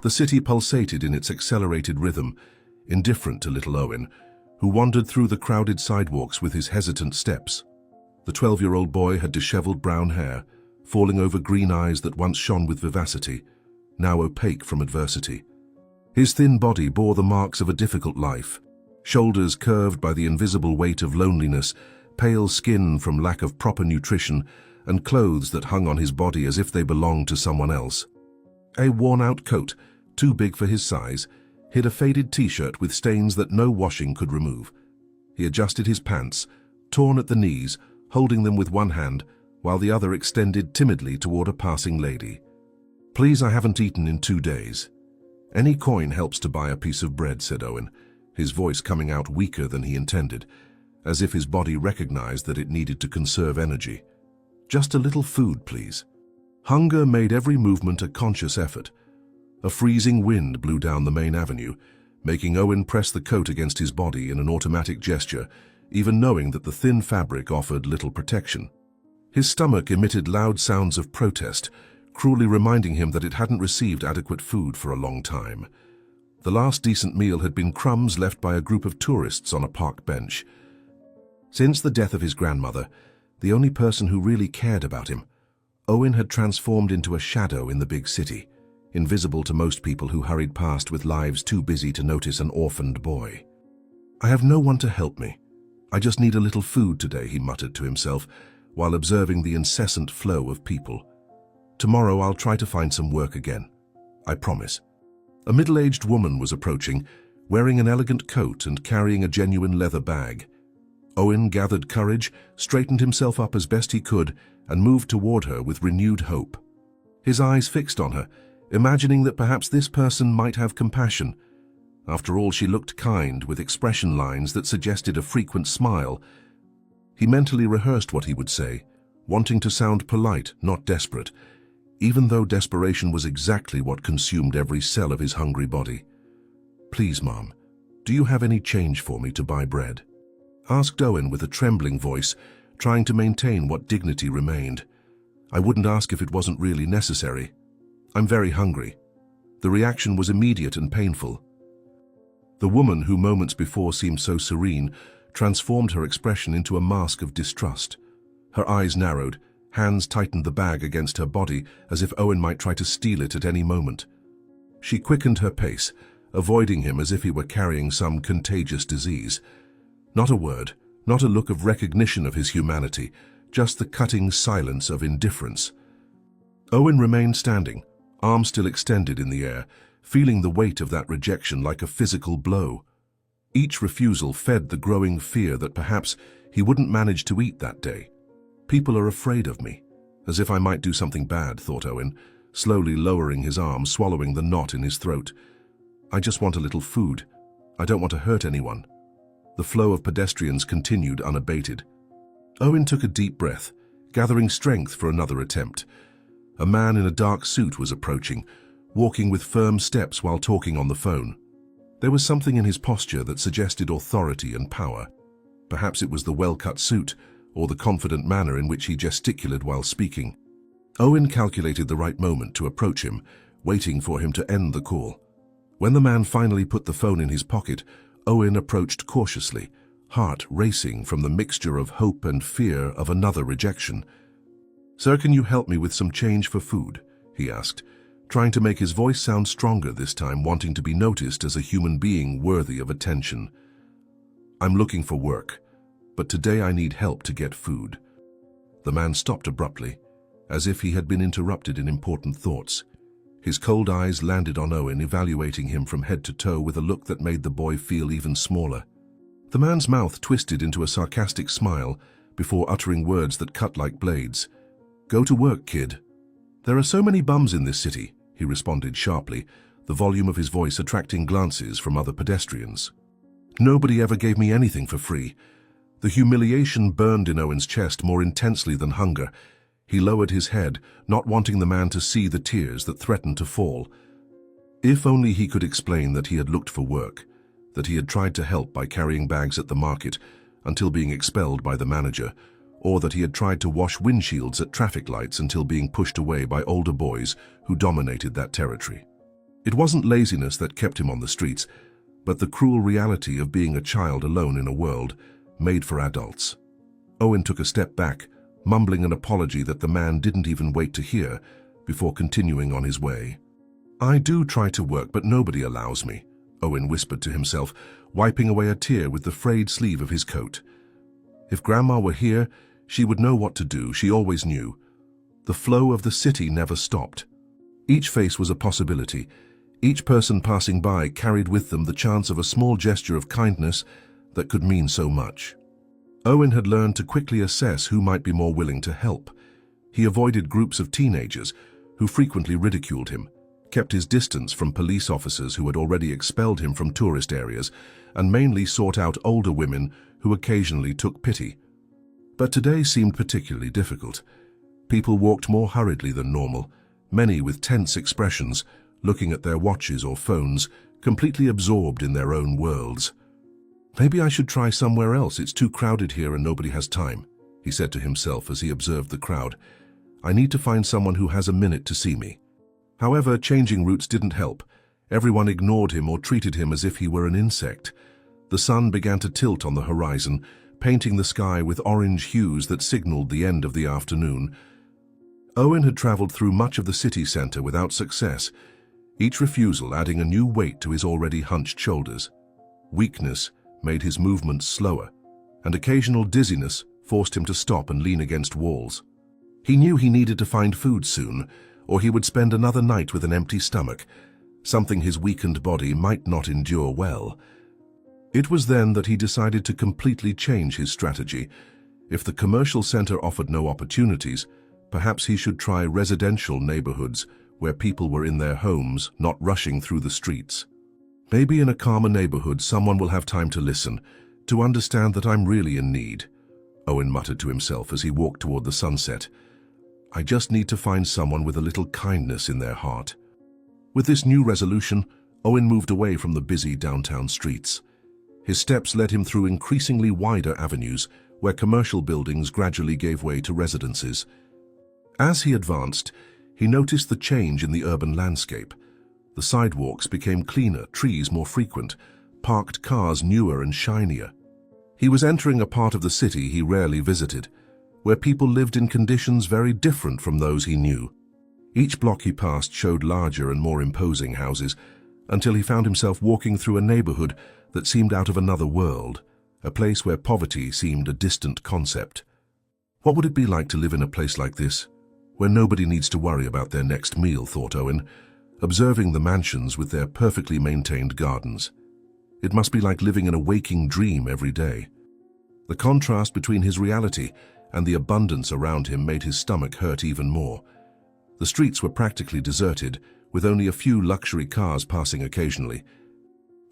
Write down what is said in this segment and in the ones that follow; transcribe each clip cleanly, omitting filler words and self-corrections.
The city pulsated in its accelerated rhythm, indifferent to little Owen, who wandered through the crowded sidewalks with his hesitant steps. The 12-year-old boy had disheveled brown hair, falling over green eyes that once shone with vivacity, now opaque from adversity. His thin body bore the marks of a difficult life, shoulders curved by the invisible weight of loneliness, pale skin from lack of proper nutrition, and clothes that hung on his body as if they belonged to someone else. A worn-out coat, too big for his size, hid a faded t-shirt with stains that no washing could remove. He adjusted his pants, torn at the knees, holding them with one hand, while the other extended timidly toward a passing lady. "Please, I haven't eaten in 2 days." "Any coin helps to buy a piece of bread," said Owen, his voice coming out weaker than he intended, as if his body recognized that it needed to conserve energy. "Just a little food, please." Hunger made every movement a conscious effort. A freezing wind blew down the main avenue, making Owen press the coat against his body in an automatic gesture, even knowing that the thin fabric offered little protection. His stomach emitted loud sounds of protest, cruelly reminding him that it hadn't received adequate food for a long time. The last decent meal had been crumbs left by a group of tourists on a park bench. Since the death of his grandmother, the only person who really cared about him, Owen had transformed into a shadow in the big city, invisible to most people who hurried past with lives too busy to notice an orphaned boy. "I have no one to help me. I just need a little food today," he muttered to himself, while observing the incessant flow of people. "Tomorrow I'll try to find some work again. I promise." A middle-aged woman was approaching, wearing an elegant coat and carrying a genuine leather bag. Owen gathered courage, straightened himself up as best he could, and moved toward her with renewed hope. His eyes fixed on her, imagining that perhaps this person might have compassion. After all, she looked kind, with expression lines that suggested a frequent smile. He mentally rehearsed what he would say, wanting to sound polite, not desperate, even though desperation was exactly what consumed every cell of his hungry body. "Please, Mom, do you have any change for me to buy bread?" asked Owen with a trembling voice, trying to maintain what dignity remained. "I wouldn't ask if it wasn't really necessary. I'm very hungry." The reaction was immediate and painful. The woman, who moments before seemed so serene, transformed her expression into a mask of distrust. Her eyes narrowed, hands tightened the bag against her body as if Owen might try to steal it at any moment. She quickened her pace, avoiding him as if he were carrying some contagious disease. Not a word, not a look of recognition of his humanity, just the cutting silence of indifference. Owen remained standing, arms still extended in the air, feeling the weight of that rejection like a physical blow. Each refusal fed the growing fear that perhaps he wouldn't manage to eat that day. "People are afraid of me, as if I might do something bad," thought Owen, slowly lowering his arm, swallowing the knot in his throat. "I just want a little food. I don't want to hurt anyone." The flow of pedestrians continued unabated. Owen took a deep breath, gathering strength for another attempt. A man in a dark suit was approaching, walking with firm steps while talking on the phone. There was something in his posture that suggested authority and power. Perhaps it was the well-cut suit, or the confident manner in which he gesticulated while speaking. Owen calculated the right moment to approach him, waiting for him to end the call. When the man finally put the phone in his pocket, Owen approached cautiously, heart racing from the mixture of hope and fear of another rejection. "Sir, can you help me with some change for food?" he asked, trying to make his voice sound stronger this time, wanting to be noticed as a human being worthy of attention. "I'm looking for work, but today I need help to get food." The man stopped abruptly, as if he had been interrupted in important thoughts. His cold eyes landed on Owen, evaluating him from head to toe with a look that made the boy feel even smaller. The man's mouth twisted into a sarcastic smile before uttering words that cut like blades. "Go to work, kid." "There are so many bums in this city," he responded sharply, the volume of his voice attracting glances from other pedestrians. "Nobody ever gave me anything for free." The humiliation burned in Owen's chest more intensely than hunger. He lowered his head, not wanting the man to see the tears that threatened to fall. If only he could explain that he had looked for work, that he had tried to help by carrying bags at the market until being expelled by the manager, or that he had tried to wash windshields at traffic lights until being pushed away by older boys who dominated that territory. It wasn't laziness that kept him on the streets, but the cruel reality of being a child alone in a world made for adults. Owen took a step back, mumbling an apology that the man didn't even wait to hear, before continuing on his way. "I do try to work, but nobody allows me," Owen whispered to himself, wiping away a tear with the frayed sleeve of his coat. If Grandma were here, she would know what to do. She always knew. The flow of the city never stopped. Each face was a possibility. Each person passing by carried with them the chance of a small gesture of kindness that could mean so much. Owen had learned to quickly assess who might be more willing to help. He avoided groups of teenagers who frequently ridiculed him, kept his distance from police officers who had already expelled him from tourist areas, and mainly sought out older women who occasionally took pity. But today seemed particularly difficult. People walked more hurriedly than normal, many with tense expressions, looking at their watches or phones, completely absorbed in their own worlds. "Maybe I should try somewhere else. It's too crowded here and nobody has time," he said to himself as he observed the crowd. "I need to find someone who has a minute to see me." However, changing routes didn't help. Everyone ignored him or treated him as if he were an insect. The sun began to tilt on the horizon, painting the sky with orange hues that signaled the end of the afternoon. Owen had traveled through much of the city center without success, each refusal adding a new weight to his already hunched shoulders. Weakness made his movements slower, and occasional dizziness forced him to stop and lean against walls. He knew he needed to find food soon, or he would spend another night with an empty stomach, something his weakened body might not endure well. It was then that he decided to completely change his strategy. If the commercial center offered no opportunities, perhaps he should try residential neighborhoods where people were in their homes, not rushing through the streets. "Maybe in a calmer neighborhood someone will have time to listen, to understand that I'm really in need," Owen muttered to himself as he walked toward the sunset. "I just need to find someone with a little kindness in their heart." With this new resolution, Owen moved away from the busy downtown streets. His steps led him through increasingly wider avenues where commercial buildings gradually gave way to residences. As he advanced, he noticed the change in the urban landscape. The sidewalks became cleaner, trees more frequent, parked cars newer and shinier. He was entering a part of the city he rarely visited, where people lived in conditions very different from those he knew. Each block he passed showed larger and more imposing houses, until he found himself walking through a neighborhood that seemed out of another world, a place where poverty seemed a distant concept. What would it be like to live in a place like this, where nobody needs to worry about their next meal, thought Owen, observing the mansions with their perfectly maintained gardens. It must be like living in a waking dream every day. The contrast between his reality and the abundance around him made his stomach hurt even more. The streets were practically deserted, with only a few luxury cars passing occasionally.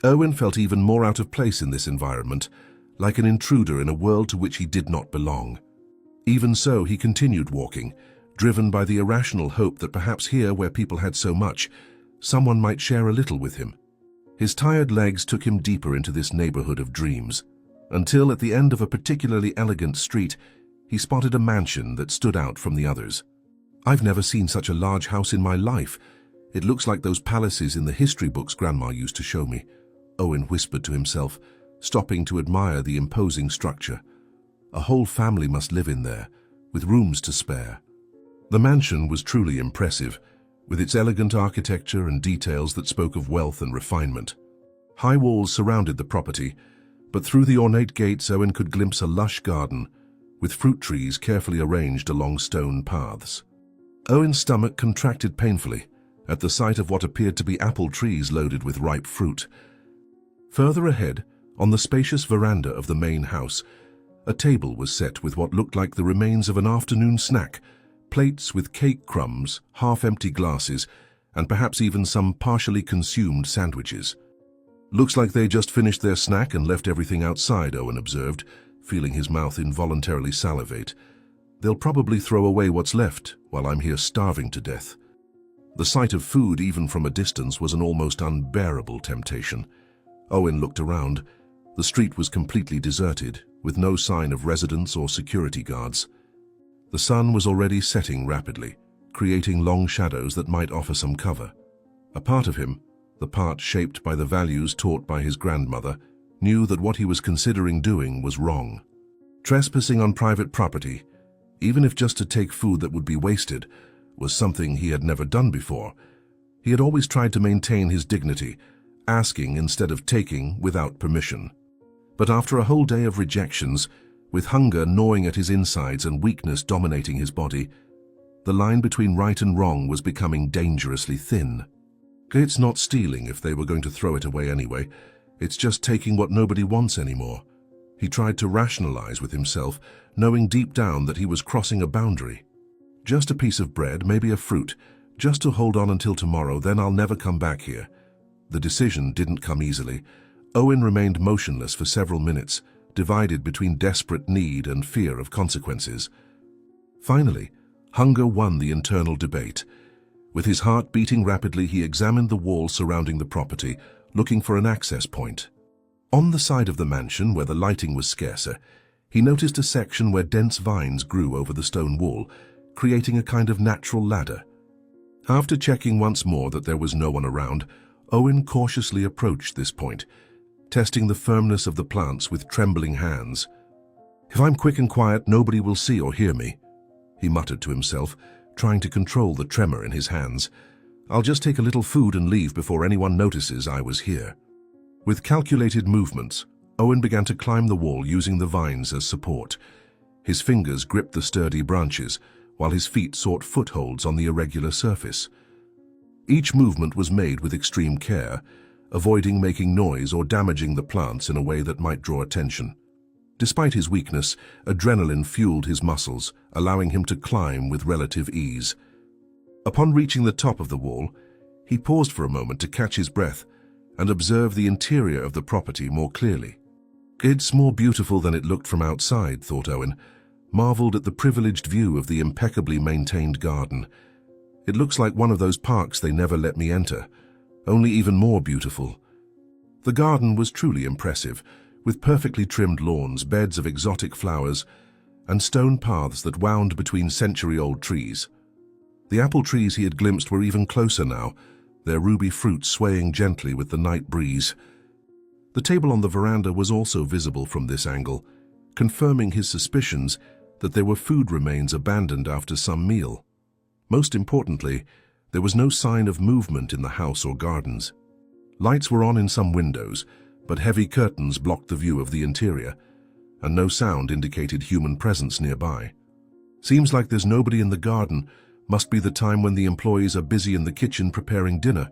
Owen felt even more out of place in this environment, like an intruder in a world to which he did not belong. Even so, he continued walking, driven by the irrational hope that perhaps here, where people had so much, someone might share a little with him. His tired legs took him deeper into this neighborhood of dreams, until at the end of a particularly elegant street, he spotted a mansion that stood out from the others. "I've never seen such a large house in my life. It looks like those palaces in the history books Grandma used to show me," Owen whispered to himself, stopping to admire the imposing structure. A whole family must live in there, with rooms to spare. The mansion was truly impressive, with its elegant architecture and details that spoke of wealth and refinement. High walls surrounded the property, but through the ornate gates Owen could glimpse a lush garden, with fruit trees carefully arranged along stone paths. Owen's stomach contracted painfully at the sight of what appeared to be apple trees loaded with ripe fruit. Further ahead, on the spacious veranda of the main house, a table was set with what looked like the remains of an afternoon snack, plates with cake crumbs, half-empty glasses, and perhaps even some partially consumed sandwiches. "Looks like they just finished their snack and left everything outside," Owen observed, feeling his mouth involuntarily salivate. "They'll probably throw away what's left while I'm here starving to death." The sight of food, even from a distance, was an almost unbearable temptation. Owen looked around. The street was completely deserted, with no sign of residents or security guards. The sun was already setting rapidly, creating long shadows that might offer some cover. A part of him, the part shaped by the values taught by his grandmother, knew that what he was considering doing was wrong. Trespassing on private property, even if just to take food that would be wasted, was something he had never done before. He had always tried to maintain his dignity, asking instead of taking without permission. But after a whole day of rejections, with hunger gnawing at his insides and weakness dominating his body, the line between right and wrong was becoming dangerously thin. It's not stealing if they were going to throw it away anyway. It's just taking what nobody wants anymore. He tried to rationalize with himself, knowing deep down that he was crossing a boundary. Just a piece of bread, maybe a fruit, just to hold on until tomorrow, then I'll never come back here. The decision didn't come easily. Owen remained motionless for several minutes, divided between desperate need and fear of consequences. Finally, hunger won the internal debate. With his heart beating rapidly, he examined the wall surrounding the property, looking for an access point. On the side of the mansion, where the lighting was scarcer, he noticed a section where dense vines grew over the stone wall, creating a kind of natural ladder. After checking once more that there was no one around, Owen cautiously approached this point, testing the firmness of the plants with trembling hands. "If I'm quick and quiet, nobody will see or hear me," he muttered to himself, trying to control the tremor in his hands. "I'll just take a little food and leave before anyone notices I was here." With calculated movements, Owen began to climb the wall using the vines as support. His fingers gripped the sturdy branches, while his feet sought footholds on the irregular surface. Each movement was made with extreme care, avoiding making noise or damaging the plants in a way that might draw attention. Despite his weakness, adrenaline fueled his muscles, allowing him to climb with relative ease. Upon reaching the top of the wall, he paused for a moment to catch his breath and observe the interior of the property more clearly. "It's more beautiful than it looked from outside," thought Owen, marveled at the privileged view of the impeccably maintained garden. "It looks like one of those parks they never let me enter, only even more beautiful." The garden was truly impressive, with perfectly trimmed lawns, beds of exotic flowers, and stone paths that wound between century-old trees. The apple trees he had glimpsed were even closer now, their ruby fruit swaying gently with the night breeze. The table on the veranda was also visible from this angle, confirming his suspicions that there were food remains abandoned after some meal. Most importantly, there was no sign of movement in the house or gardens. Lights were on in some windows, but heavy curtains blocked the view of the interior, and no sound indicated human presence nearby. "Seems like there's nobody in the garden. Must be the time when the employees are busy in the kitchen preparing dinner,"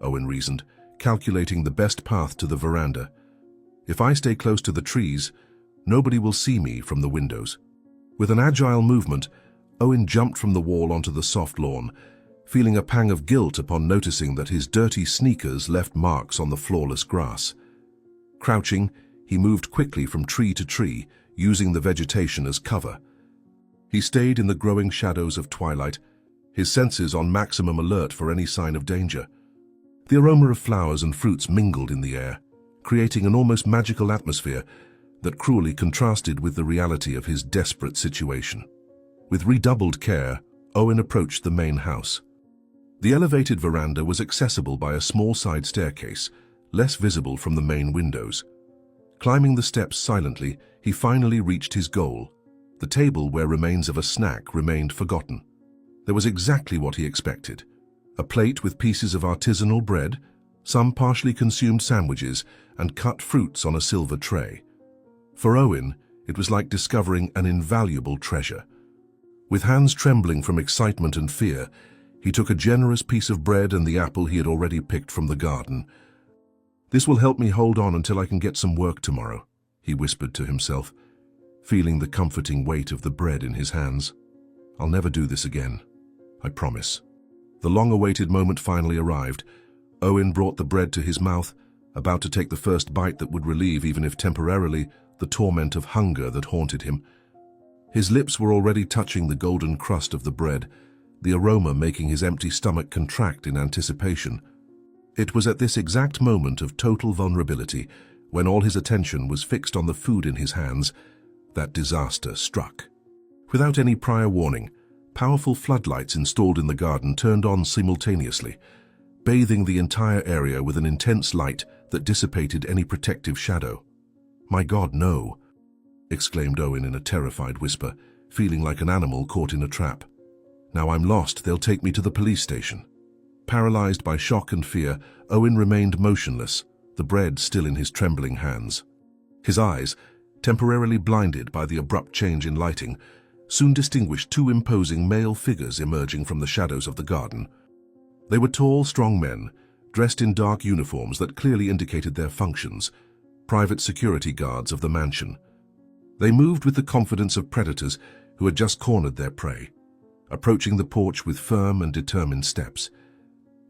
Owen reasoned, calculating the best path to the veranda. "If I stay close to the trees, nobody will see me from the windows." With an agile movement, Owen jumped from the wall onto the soft lawn, feeling a pang of guilt upon noticing that his dirty sneakers left marks on the flawless grass. Crouching, he moved quickly from tree to tree, using the vegetation as cover. He stayed in the growing shadows of twilight, his senses on maximum alert for any sign of danger. The aroma of flowers and fruits mingled in the air, creating an almost magical atmosphere that cruelly contrasted with the reality of his desperate situation. With redoubled care, Owen approached the main house. The elevated veranda was accessible by a small side staircase, less visible from the main windows. Climbing the steps silently, he finally reached his goal, the table where remains of a snack remained forgotten. There was exactly what he expected: a plate with pieces of artisanal bread, some partially consumed sandwiches, and cut fruits on a silver tray. For Owen, it was like discovering an invaluable treasure. With hands trembling from excitement and fear, he took a generous piece of bread and the apple he had already picked from the garden. "This will help me hold on until I can get some work tomorrow," he whispered to himself, feeling the comforting weight of the bread in his hands. "I'll never do this again, I promise." The long-awaited moment finally arrived. Owen brought the bread to his mouth, about to take the first bite that would relieve, even if temporarily, the torment of hunger that haunted him. His lips were already touching the golden crust of the bread, the aroma making his empty stomach contract in anticipation. It was at this exact moment of total vulnerability, when all his attention was fixed on the food in his hands, that disaster struck. Without any prior warning, powerful floodlights installed in the garden turned on simultaneously. bathing the entire area with an intense light that dissipated any protective shadow. "My God, no!" exclaimed Owen in a terrified whisper, feeling like an animal caught in a trap. "Now I'm lost. They'll take me to the police station." Paralyzed by shock and fear, Owen remained motionless, the bread still in his trembling hands. His eyes, temporarily blinded by the abrupt change in lighting, soon distinguished two imposing male figures emerging from the shadows of the garden. They were tall, strong men, dressed in dark uniforms that clearly indicated their functions, private security guards of the mansion. They moved with the confidence of predators who had just cornered their prey, approaching the porch with firm and determined steps.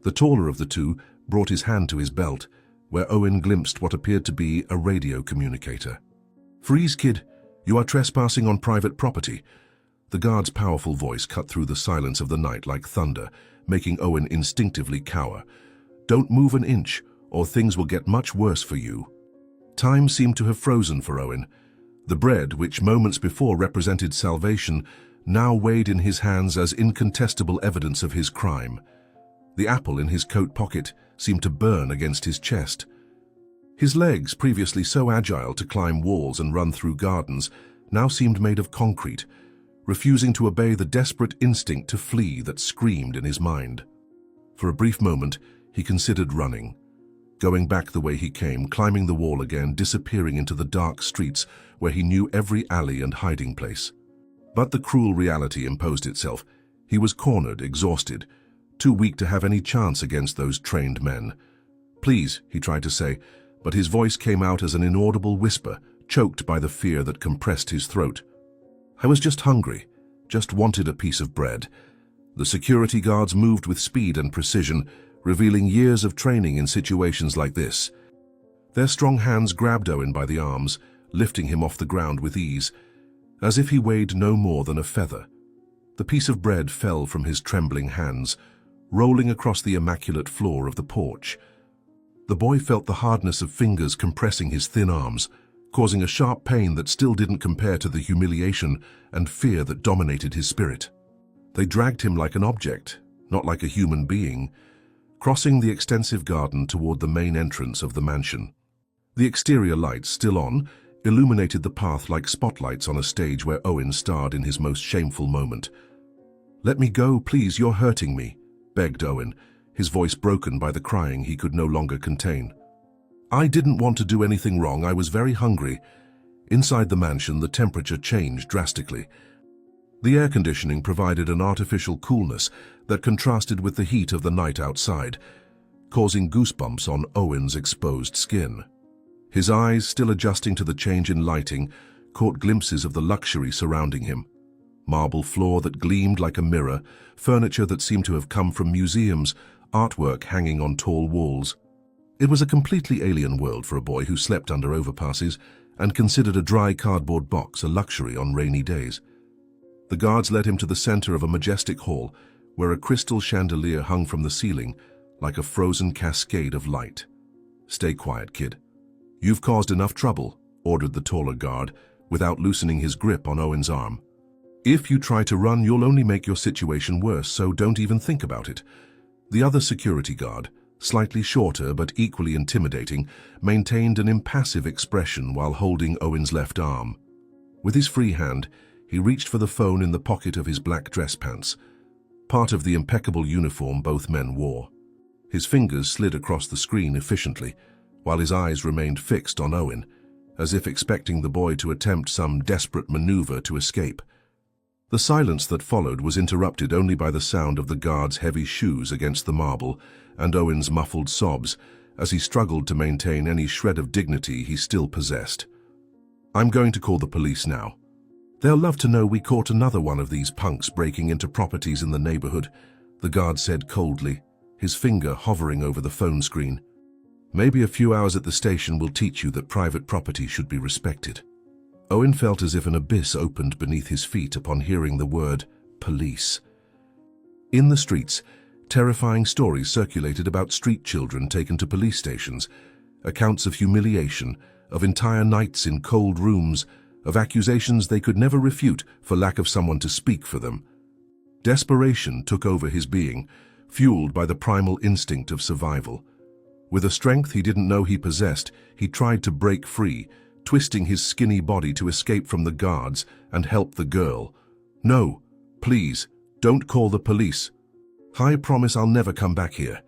The taller of the two brought his hand to his belt, where Owen glimpsed what appeared to be a radio communicator. "Freeze, kid! You are trespassing on private property." The guard's powerful voice cut through the silence of the night like thunder, making Owen instinctively cower. "Don't move an inch, or things will get much worse for you." Time seemed to have frozen for Owen. The bread, which moments before represented salvation, now weighed in his hands as incontestable evidence of his crime. The apple in his coat pocket seemed to burn against his chest. His legs, previously so agile to climb walls and run through gardens, now seemed made of concrete, refusing to obey the desperate instinct to flee that screamed in his mind. For a brief moment, he considered running, going back the way he came, climbing the wall again, disappearing into the dark streets where he knew every alley and hiding place. But the cruel reality imposed itself. He was cornered, exhausted, too weak to have any chance against those trained men. "Please," he tried to say, but his voice came out as an inaudible whisper, choked by the fear that compressed his throat. "I was just hungry, just wanted a piece of bread." The security guards moved with speed and precision, revealing years of training in situations like this. Their strong hands grabbed Owen by the arms, lifting him off the ground with ease, as if he weighed no more than a feather. The piece of bread fell from his trembling hands, rolling across the immaculate floor of the porch. The boy felt the hardness of fingers compressing his thin arms, causing a sharp pain that still didn't compare to the humiliation and fear that dominated his spirit. They dragged him like an object, not like a human being, crossing the extensive garden toward the main entrance of the mansion. The exterior lights, still on, illuminated the path like spotlights on a stage where Owen starred in his most shameful moment. "Let me go, please, you're hurting me," begged Owen, his voice broken by the crying he could no longer contain. "I didn't want to do anything wrong, I was very hungry." Inside the mansion, the temperature changed drastically. The air conditioning provided an artificial coolness that contrasted with the heat of the night outside, causing goosebumps on Owen's exposed skin. His eyes, still adjusting to the change in lighting, caught glimpses of the luxury surrounding him. Marble floor that gleamed like a mirror, furniture that seemed to have come from museums, artwork hanging on tall walls. It was a completely alien world for a boy who slept under overpasses and considered a dry cardboard box a luxury on rainy days. The guards led him to the center of a majestic hall, where a crystal chandelier hung from the ceiling like a frozen cascade of light. "Stay quiet, kid. You've caused enough trouble," ordered the taller guard, without loosening his grip on Owen's arm. "If you try to run, you'll only make your situation worse, so don't even think about it." The other security guard, slightly shorter but equally intimidating, maintained an impassive expression while holding Owen's left arm. With his free hand, he reached for the phone in the pocket of his black dress pants, part of the impeccable uniform both men wore. His fingers slid across the screen efficiently, while his eyes remained fixed on Owen, as if expecting the boy to attempt some desperate maneuver to escape. The silence that followed was interrupted only by the sound of the guard's heavy shoes against the marble and Owen's muffled sobs as he struggled to maintain any shred of dignity he still possessed. "I'm going to call the police now. They'll love to know we caught another one of these punks breaking into properties in the neighborhood," the guard said coldly, his finger hovering over the phone screen. "Maybe a few hours at the station will teach you that private property should be respected." Owen felt as if an abyss opened beneath his feet upon hearing the word police. In the streets, terrifying stories circulated about street children taken to police stations, accounts of humiliation, of entire nights in cold rooms, of accusations they could never refute for lack of someone to speak for them. Desperation took over his being, fueled by the primal instinct of survival. With a strength he didn't know he possessed, he tried to break free, twisting his skinny body to escape from the guards and help the girl. "No, please, don't call the police. I promise I'll never come back here."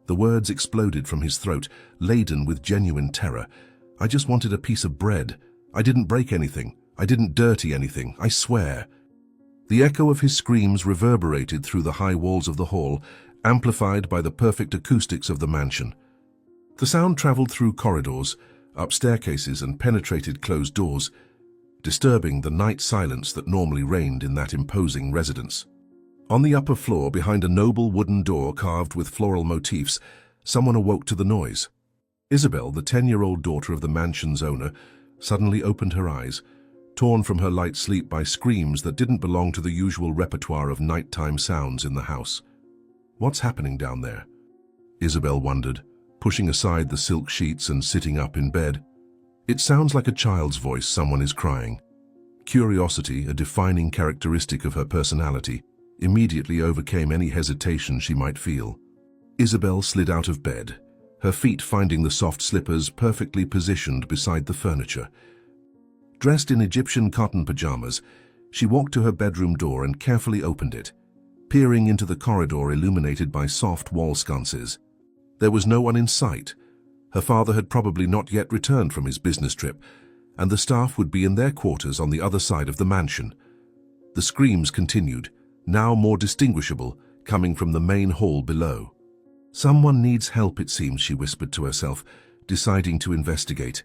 The words exploded from his throat, laden with genuine terror. "I just wanted a piece of bread. I didn't break anything. I didn't dirty anything, I swear." The echo of his screams reverberated through the high walls of the hall, amplified by the perfect acoustics of the mansion. The sound traveled through corridors, up staircases, and penetrated closed doors, disturbing the night silence that normally reigned in that imposing residence. On the upper floor, behind a noble wooden door carved with floral motifs, someone awoke to the noise. Isabel, the 10-year-old daughter of the mansion's owner, suddenly opened her eyes, torn from her light sleep by screams that didn't belong to the usual repertoire of nighttime sounds in the house. "What's happening down there?" Isabel wondered, pushing aside the silk sheets and sitting up in bed. "It sounds like a child's voice. Someone is crying." Curiosity, a defining characteristic of her personality, immediately overcame any hesitation she might feel. Isabel slid out of bed, her feet finding the soft slippers perfectly positioned beside the furniture. Dressed in Egyptian cotton pajamas, she walked to her bedroom door and carefully opened it, peering into the corridor illuminated by soft wall sconces. There was no one in sight. Her father had probably not yet returned from his business trip, and the staff would be in their quarters on the other side of the mansion. The screams continued, now more distinguishable, coming from the main hall below. "Someone needs help, it seems," she whispered to herself, deciding to investigate.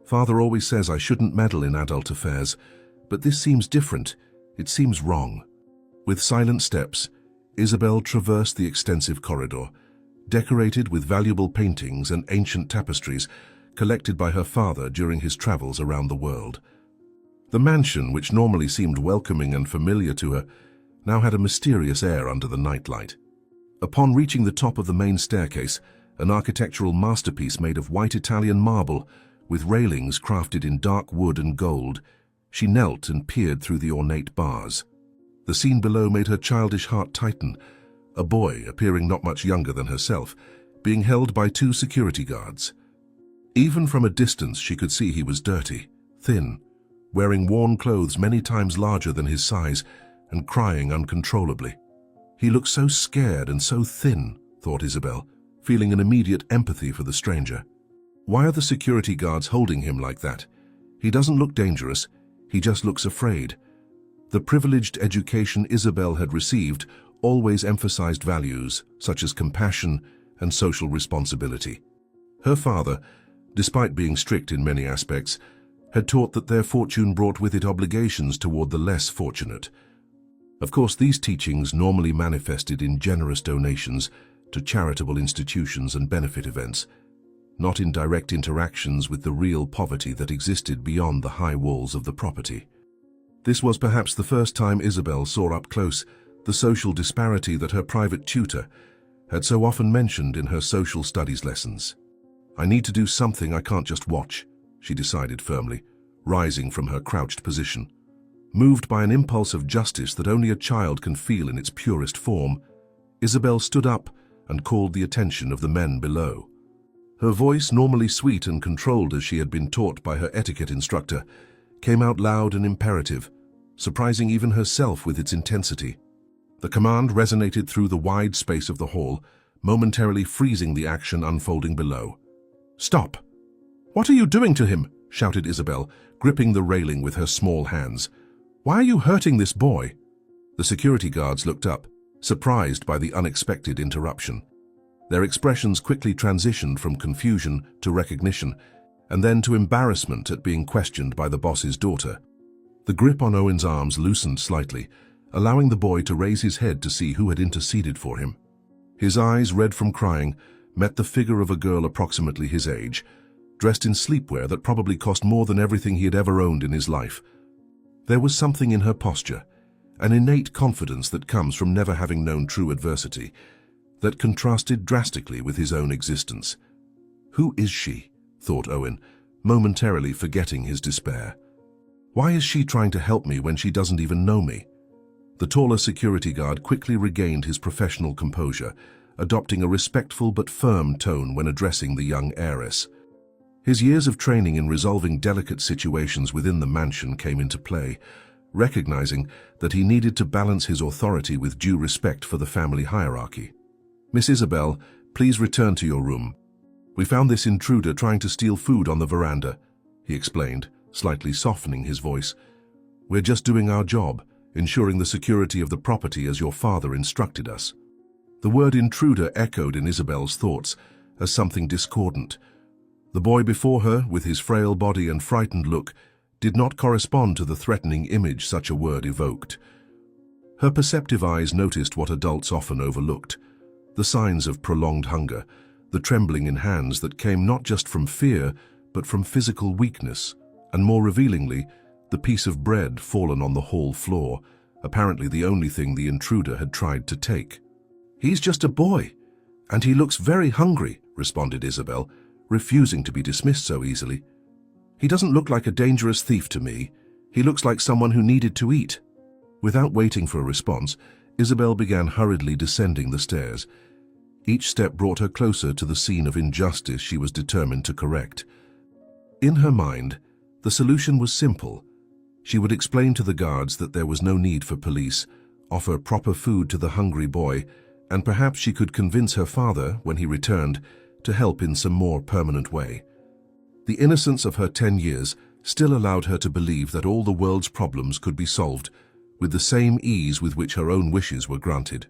"Father always says I shouldn't meddle in adult affairs, but this seems different. It seems wrong." With silent steps, Isabel traversed the extensive corridor, decorated with valuable paintings and ancient tapestries collected by her father during his travels around the world. The mansion, which normally seemed welcoming and familiar to her, now had a mysterious air under the nightlight. Upon reaching the top of the main staircase, an architectural masterpiece made of white Italian marble, with railings crafted in dark wood and gold, she knelt and peered through the ornate bars. The scene below made her childish heart tighten, a boy, appearing not much younger than herself, being held by 2 security guards. Even from a distance she could see he was dirty, thin, wearing worn clothes many times larger than his size, and crying uncontrollably. He looked so scared and so thin, thought Isabel, feeling an immediate empathy for the stranger. Why are the security guards holding him like that? He doesn't look dangerous, he just looks afraid. The privileged education Isabel had received always emphasized values such as compassion and social responsibility. Her father, despite being strict in many aspects, had taught that their fortune brought with it obligations toward the less fortunate. Of course, these teachings normally manifested in generous donations to charitable institutions and benefit events, not in direct interactions with the real poverty that existed beyond the high walls of the property. This was perhaps the first time Isabel saw up close the social disparity that her private tutor had so often mentioned in her social studies lessons. "I need to do something, I can't just watch," she decided firmly, rising from her crouched position. Moved by an impulse of justice that only a child can feel in its purest form, Isabel stood up and called the attention of the men below. Her voice, normally sweet and controlled as she had been taught by her etiquette instructor, came out loud and imperative, surprising even herself with its intensity. The command resonated through the wide space of the hall, momentarily freezing the action unfolding below. "Stop! What are you doing to him?" shouted Isabel, gripping the railing with her small hands. "Why are you hurting this boy?" The security guards looked up, surprised by the unexpected interruption. Their expressions quickly transitioned from confusion to recognition, and then to embarrassment at being questioned by the boss's daughter. The grip on Owen's arms loosened slightly, allowing the boy to raise his head to see who had interceded for him. His eyes, red from crying, met the figure of a girl approximately his age, dressed in sleepwear that probably cost more than everything he had ever owned in his life. There was something in her posture, an innate confidence that comes from never having known true adversity, that contrasted drastically with his own existence. "Who is she?" thought Owen, momentarily forgetting his despair. "Why is she trying to help me when she doesn't even know me?" The taller security guard quickly regained his professional composure, adopting a respectful but firm tone when addressing the young heiress. His years of training in resolving delicate situations within the mansion came into play, recognizing that he needed to balance his authority with due respect for the family hierarchy. "Miss Isabel, please return to your room. We found this intruder trying to steal food on the veranda," he explained, slightly softening his voice. "We're just doing our job, ensuring the security of the property as your father instructed us." The word intruder echoed in Isabel's thoughts as something discordant. The boy before her, with his frail body and frightened look, did not correspond to the threatening image such a word evoked. Her perceptive eyes noticed what adults often overlooked: the signs of prolonged hunger, the trembling in hands that came not just from fear, but from physical weakness, and more revealingly, the piece of bread fallen on the hall floor, apparently the only thing the intruder had tried to take. "He's just a boy, and he looks very hungry," responded Isabel, refusing to be dismissed so easily. "He doesn't look like a dangerous thief to me. He looks like someone who needed to eat." Without waiting for a response, Isabel began hurriedly descending the stairs. Each step brought her closer to the scene of injustice she was determined to correct. In her mind, the solution was simple. She would explain to the guards that there was no need for police, offer proper food to the hungry boy, and perhaps she could convince her father, when he returned, to help in some more permanent way. The innocence of her 10 years still allowed her to believe that all the world's problems could be solved with the same ease with which her own wishes were granted.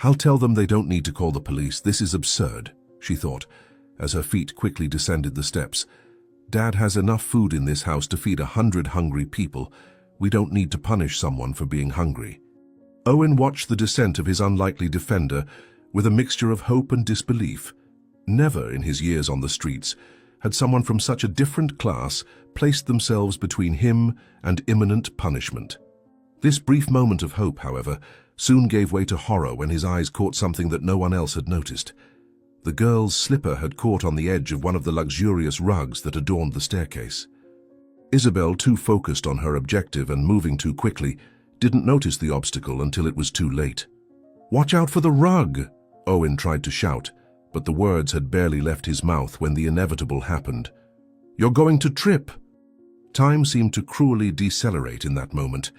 "I'll tell them they don't need to call the police. This is absurd," she thought, as her feet quickly descended the steps. "Dad has enough food in this house to feed 100 hungry people. We don't need to punish someone for being hungry." Owen watched the descent of his unlikely defender with a mixture of hope and disbelief. Never in his years on the streets had someone from such a different class placed themselves between him and imminent punishment. This brief moment of hope, however, soon gave way to horror when his eyes caught something that no one else had noticed. The girl's slipper had caught on the edge of one of the luxurious rugs that adorned the staircase. Isabel, too focused on her objective and moving too quickly, didn't notice the obstacle until it was too late. "Watch out for the rug!" Owen tried to shout, but the words had barely left his mouth when the inevitable happened. "You're going to trip!" Time seemed to cruelly decelerate in that moment.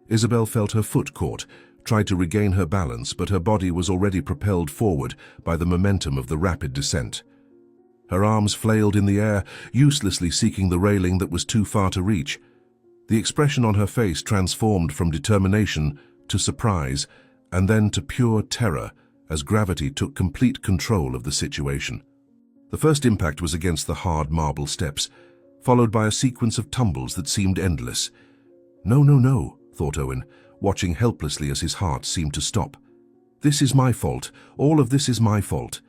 Isabel felt her foot caught, tried to regain her balance, but her body was already propelled forward by the momentum of the rapid descent. Her arms flailed in the air, uselessly seeking the railing that was too far to reach. The expression on her face transformed from determination to surprise, and then to pure terror, as gravity took complete control of the situation. The first impact was against the hard marble steps, followed by a sequence of tumbles that seemed endless. "No, no, no," thought Owen, watching helplessly as his heart seemed to stop. "This is my fault. All of this is my fault."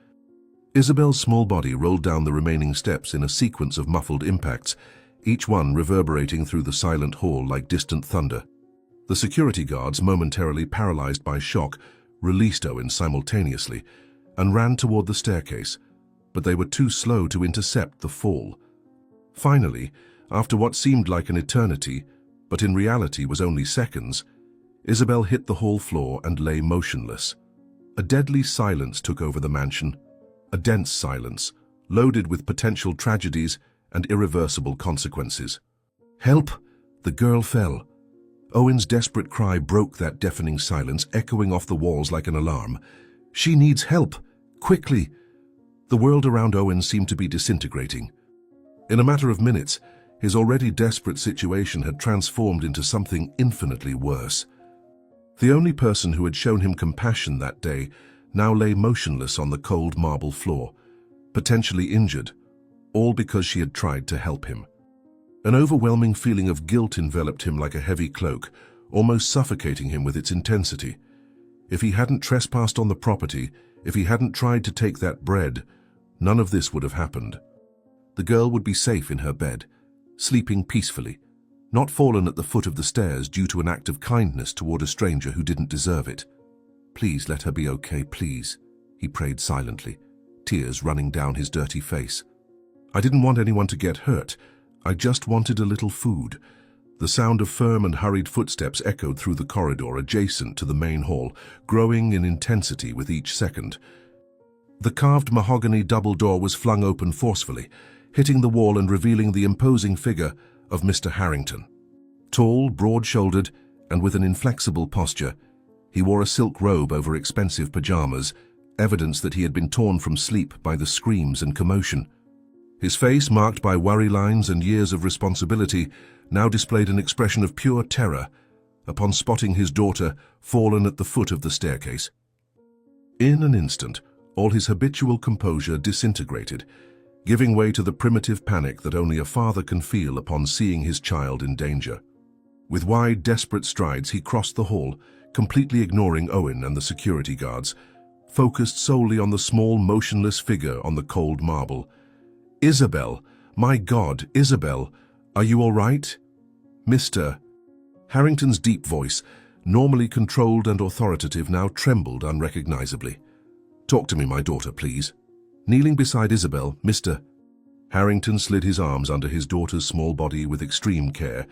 Isabel's small body rolled down the remaining steps in a sequence of muffled impacts, each one reverberating through the silent hall like distant thunder. The security guards, momentarily paralyzed by shock, released Owen simultaneously and ran toward the staircase, but they were too slow to intercept the fall. Finally, after what seemed like an eternity, but in reality was only seconds, Isabel hit the hall floor and lay motionless. A deadly silence took over the mansion, a dense silence, loaded with potential tragedies and irreversible consequences. "Help!" The girl fell. Owen's desperate cry broke that deafening silence, echoing off the walls like an alarm. "She needs help! Quickly!" The world around Owen seemed to be disintegrating. In a matter of minutes, his already desperate situation had transformed into something infinitely worse. The only person who had shown him compassion that day now lay motionless on the cold marble floor, potentially injured, all because she had tried to help him. An overwhelming feeling of guilt enveloped him like a heavy cloak, almost suffocating him with its intensity. If he hadn't trespassed on the property, if he hadn't tried to take that bread, none of this would have happened. The girl would be safe in her bed, sleeping peacefully, not fallen at the foot of the stairs due to an act of kindness toward a stranger who didn't deserve it. "Please let her be okay, please," he prayed silently, tears running down his dirty face. "I didn't want anyone to get hurt. I just wanted a little food. The sound of firm and hurried footsteps echoed through the corridor adjacent to the main hall, growing in intensity with each second. The carved mahogany double door was flung open forcefully, hitting the wall and revealing the imposing figure of Mr. Harrington. Tall, broad-shouldered, and with an inflexible posture, he wore a silk robe over expensive pajamas, evidence that he had been torn from sleep by the screams and commotion. His face, marked by worry lines and years of responsibility, now displayed an expression of pure terror upon spotting his daughter fallen at the foot of the staircase. In an instant, all his habitual composure disintegrated, giving way to the primitive panic that only a father can feel upon seeing his child in danger. With wide, desperate strides, he crossed the hall, completely ignoring Owen and the security guards, focused solely on the small, motionless figure on the cold marble. "Isabel! My God, Isabel! Are you all right?" "Mr." Harrington's deep voice, normally controlled and authoritative, now trembled unrecognizably. "Talk to me, my daughter, please." Kneeling beside Isabel, Mr. Harrington slid his arms under his daughter's small body with extreme care,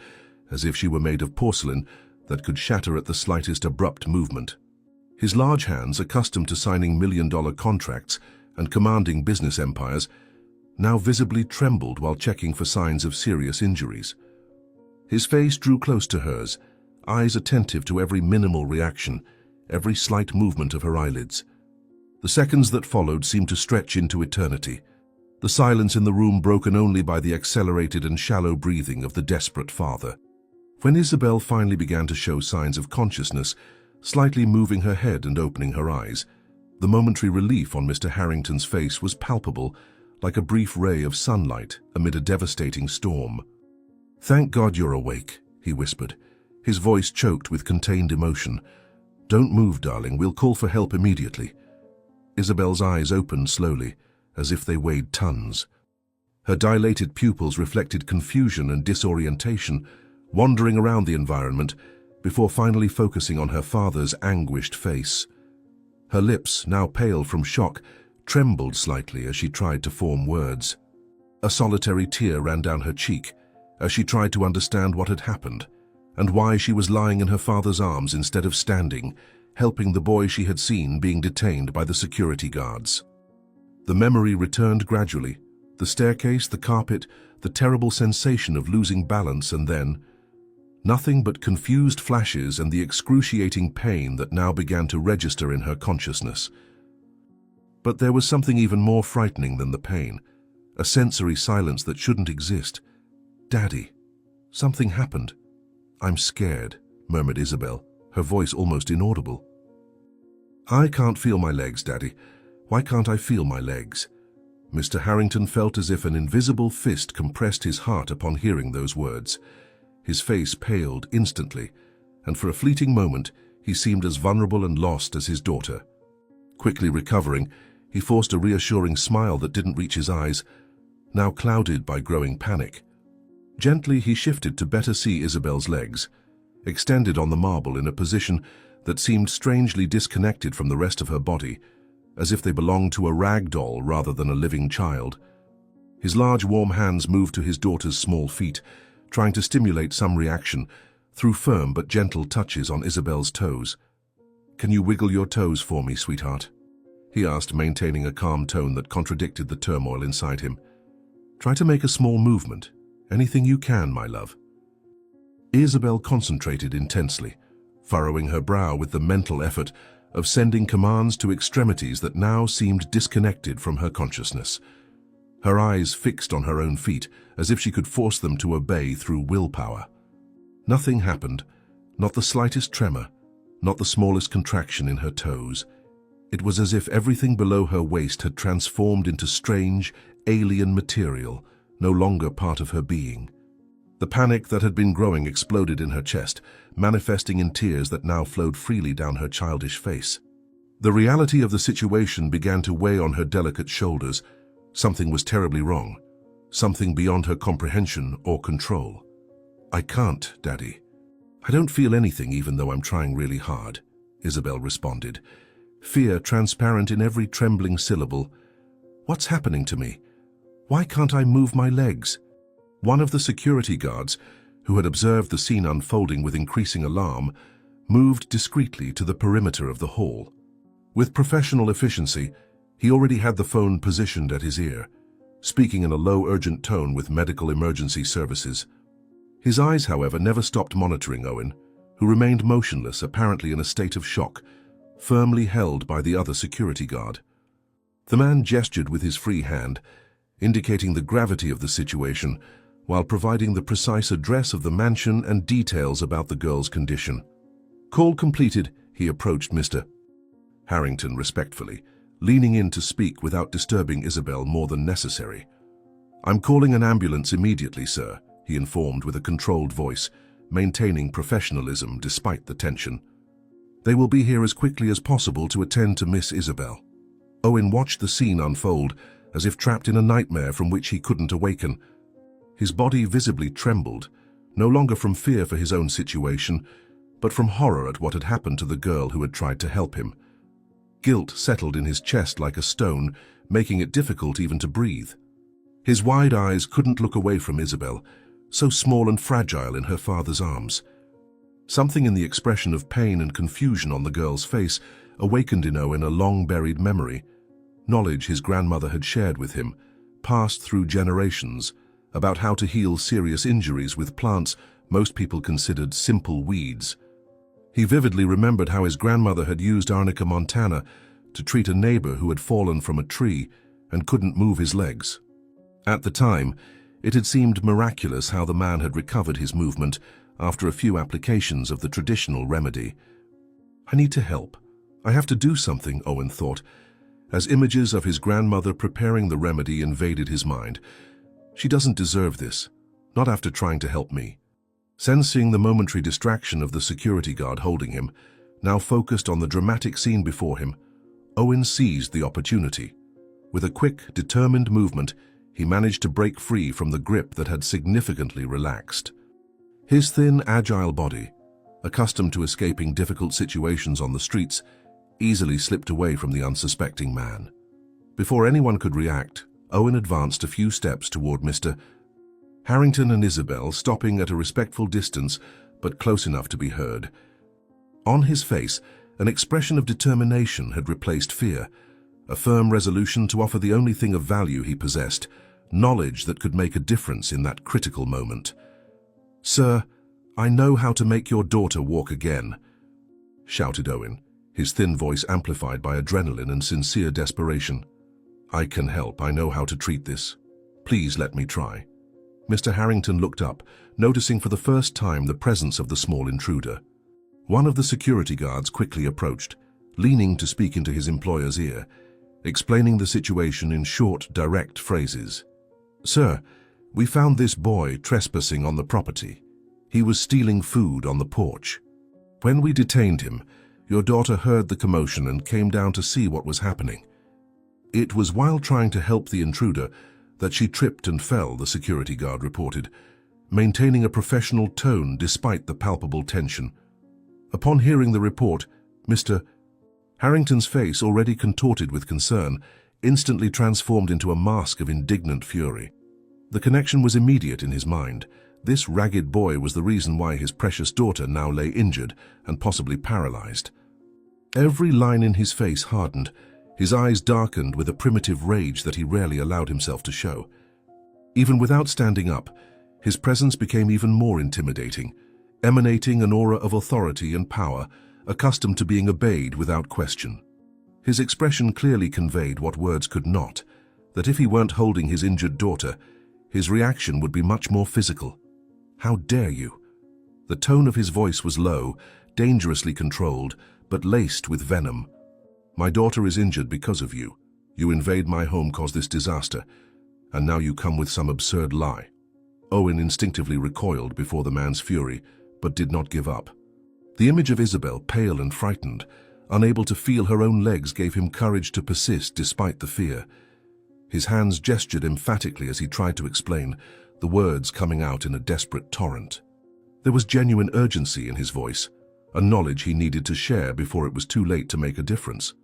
as if she were made of porcelain that could shatter at the slightest abrupt movement. His large hands, accustomed to signing million-dollar contracts and commanding business empires, now visibly trembled while checking for signs of serious injuries. His face drew close to hers, eyes attentive to every minimal reaction, every slight movement of her eyelids. The seconds that followed seemed to stretch into eternity, the silence in the room broken only by the accelerated and shallow breathing of the desperate father. When Isabel finally began to show signs of consciousness, slightly moving her head and opening her eyes, the momentary relief on Mr. Harrington's face was palpable, like a brief ray of sunlight amid a devastating storm. "Thank God you're awake," he whispered, his voice choked with contained emotion. "Don't move, darling. We'll call for help immediately." Isabel's eyes opened slowly, as if they weighed tons. Her dilated pupils reflected confusion and disorientation, wandering around the environment before finally focusing on her father's anguished face. Her lips, now pale from shock, trembled slightly as she tried to form words. A solitary tear ran down her cheek as she tried to understand what had happened and why she was lying in her father's arms instead of standing, helping the boy she had seen being detained by the security guards. The memory returned gradually, the staircase, the carpet, the terrible sensation of losing balance, and then nothing but confused flashes and the excruciating pain that now began to register in her consciousness. But there was something even more frightening than the pain, a sensory silence that shouldn't exist. "Daddy, something happened." "I'm scared," murmured Isabel, her voice almost inaudible. "I can't feel my legs, Daddy. Why can't I feel my legs?" Mr. Harrington felt as if an invisible fist compressed his heart upon hearing those words. His face paled instantly, and for a fleeting moment he seemed as vulnerable and lost as his daughter. Quickly recovering, he forced a reassuring smile that didn't reach his eyes, now clouded by growing panic. Gently he shifted to better see Isabel's legs, extended on the marble in a position that seemed strangely disconnected from the rest of her body, as if they belonged to a rag doll rather than a living child. His large warm hands moved to his daughter's small feet, trying to stimulate some reaction through firm but gentle touches on Isabel's toes. "Can you wiggle your toes for me, sweetheart?" he asked, maintaining a calm tone that contradicted the turmoil inside him. "Try to make a small movement. Anything you can, my love." Isabel concentrated intensely, furrowing her brow with the mental effort of sending commands to extremities that now seemed disconnected from her consciousness. Her eyes fixed on her own feet, as if she could force them to obey through willpower. Nothing happened, not the slightest tremor, not the smallest contraction in her toes. It was as if everything below her waist had transformed into strange, alien material, no longer part of her being. The panic that had been growing exploded in her chest, manifesting in tears that now flowed freely down her childish face. The reality of the situation began to weigh on her delicate shoulders. Something was terribly wrong, something beyond her comprehension or control. "I can't, Daddy. I don't feel anything even though I'm trying really hard," Isabel responded, fear transparent in every trembling syllable. "What's happening to me? Why can't I move my legs?" One of the security guards, who had observed the scene unfolding with increasing alarm, moved discreetly to the perimeter of the hall. With professional efficiency, he already had the phone positioned at his ear, speaking in a low, urgent tone with medical emergency services. His eyes, however, never stopped monitoring Owen, who remained motionless, apparently in a state of shock, firmly held by the other security guard. The man gestured with his free hand, indicating the gravity of the situation, while providing the precise address of the mansion and details about the girl's condition. Call completed, he approached Mr. Harrington respectfully, leaning in to speak without disturbing Isabel more than necessary. "I'm calling an ambulance immediately, sir," he informed with a controlled voice, maintaining professionalism despite the tension. "They will be here as quickly as possible to attend to Miss Isabel." Owen watched the scene unfold, as if trapped in a nightmare from which he couldn't awaken. His body visibly trembled, no longer from fear for his own situation, but from horror at what had happened to the girl who had tried to help him. Guilt settled in his chest like a stone, making it difficult even to breathe. His wide eyes couldn't look away from Isabel, so small and fragile in her father's arms. Something in the expression of pain and confusion on the girl's face awakened in Owen a long-buried memory, knowledge his grandmother had shared with him, passed through generations, about how to heal serious injuries with plants most people considered simple weeds. He vividly remembered how his grandmother had used arnica montana to treat a neighbor who had fallen from a tree and couldn't move his legs. At the time, it had seemed miraculous how the man had recovered his movement after a few applications of the traditional remedy. "I need to help. I have to do something," Owen thought, as images of his grandmother preparing the remedy invaded his mind. "She doesn't deserve this, not after trying to help me." Sensing the momentary distraction of the security guard holding him, now focused on the dramatic scene before him, Owen seized the opportunity. With a quick, determined movement, he managed to break free from the grip that had significantly relaxed. His thin, agile body, accustomed to escaping difficult situations on the streets, easily slipped away from the unsuspecting man. Before anyone could react, Owen advanced a few steps toward Mr. Harrington and Isabel, stopping at a respectful distance, but close enough to be heard. On his face, an expression of determination had replaced fear, a firm resolution to offer the only thing of value he possessed, knowledge that could make a difference in that critical moment. "Sir, I know how to make your daughter walk again," shouted Owen, his thin voice amplified by adrenaline and sincere desperation. "I can help. I know how to treat this. Please let me try." Mr. Harrington looked up, noticing for the first time the presence of the small intruder. One of the security guards quickly approached, leaning to speak into his employer's ear, explaining the situation in short, direct phrases. "Sir, we found this boy trespassing on the property. He was stealing food on the porch. When we detained him, your daughter heard the commotion and came down to see what was happening. It was while trying to help the intruder that she tripped and fell," the security guard reported, maintaining a professional tone despite the palpable tension. Upon hearing the report, Mr. Harrington's face, already contorted with concern, instantly transformed into a mask of indignant fury. The connection was immediate in his mind. This ragged boy was the reason why his precious daughter now lay injured and possibly paralyzed. Every line in his face hardened, his eyes darkened with a primitive rage that he rarely allowed himself to show. Even without standing up, his presence became even more intimidating, emanating an aura of authority and power, accustomed to being obeyed without question. His expression clearly conveyed what words could not, that if he weren't holding his injured daughter, his reaction would be much more physical. "How dare you?" The tone of his voice was low, dangerously controlled, but laced with venom. "My daughter is injured because of you. You invade my home, cause this disaster, and now you come with some absurd lie." Owen instinctively recoiled before the man's fury, but did not give up. The image of Isabel, pale and frightened, unable to feel her own legs, gave him courage to persist despite the fear. His hands gestured emphatically as he tried to explain, the words coming out in a desperate torrent. There was genuine urgency in his voice, a knowledge he needed to share before it was too late to make a difference.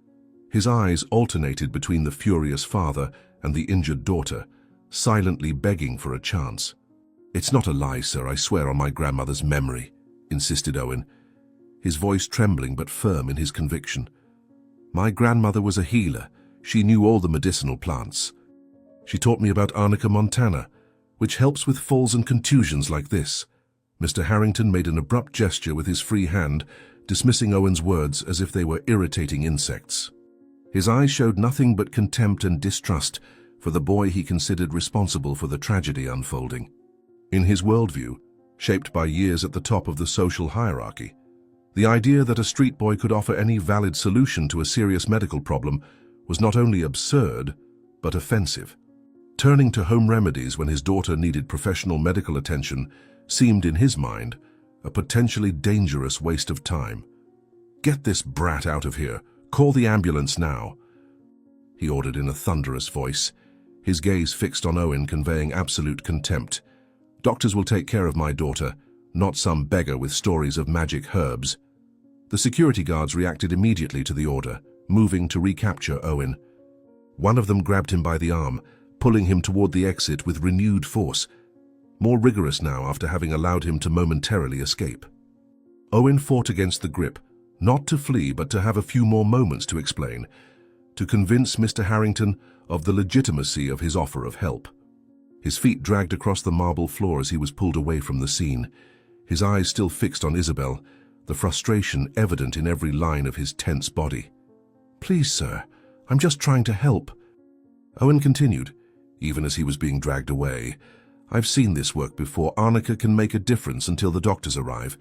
His eyes alternated between the furious father and the injured daughter, silently begging for a chance. "It's not a lie, sir, I swear on my grandmother's memory," insisted Owen, his voice trembling but firm in his conviction. "My grandmother was a healer. She knew all the medicinal plants. She taught me about Arnica montana, which helps with falls and contusions like this." Mr. Harrington made an abrupt gesture with his free hand, dismissing Owen's words as if they were irritating insects. His eyes showed nothing but contempt and distrust for the boy he considered responsible for the tragedy unfolding. In his worldview, shaped by years at the top of the social hierarchy, the idea that a street boy could offer any valid solution to a serious medical problem was not only absurd, but offensive. Turning to home remedies when his daughter needed professional medical attention seemed, in his mind, a potentially dangerous waste of time. "Get this brat out of here. Call the ambulance now," he ordered in a thunderous voice, his gaze fixed on Owen, conveying absolute contempt. "Doctors will take care of my daughter, not some beggar with stories of magic herbs." The security guards reacted immediately to the order, moving to recapture Owen. One of them grabbed him by the arm, pulling him toward the exit with renewed force, more rigorous now after having allowed him to momentarily escape. Owen fought against the grip, not to flee but to have a few more moments to explain, to convince Mr. Harrington of the legitimacy of his offer of help. His feet dragged across the marble floor as he was pulled away from the scene, his eyes still fixed on Isabel, the frustration evident in every line of his tense body. "Please, sir, I'm just trying to help." Owen continued, even as he was being dragged away. "I've seen this work before. Arnica can make a difference until the doctors arrive."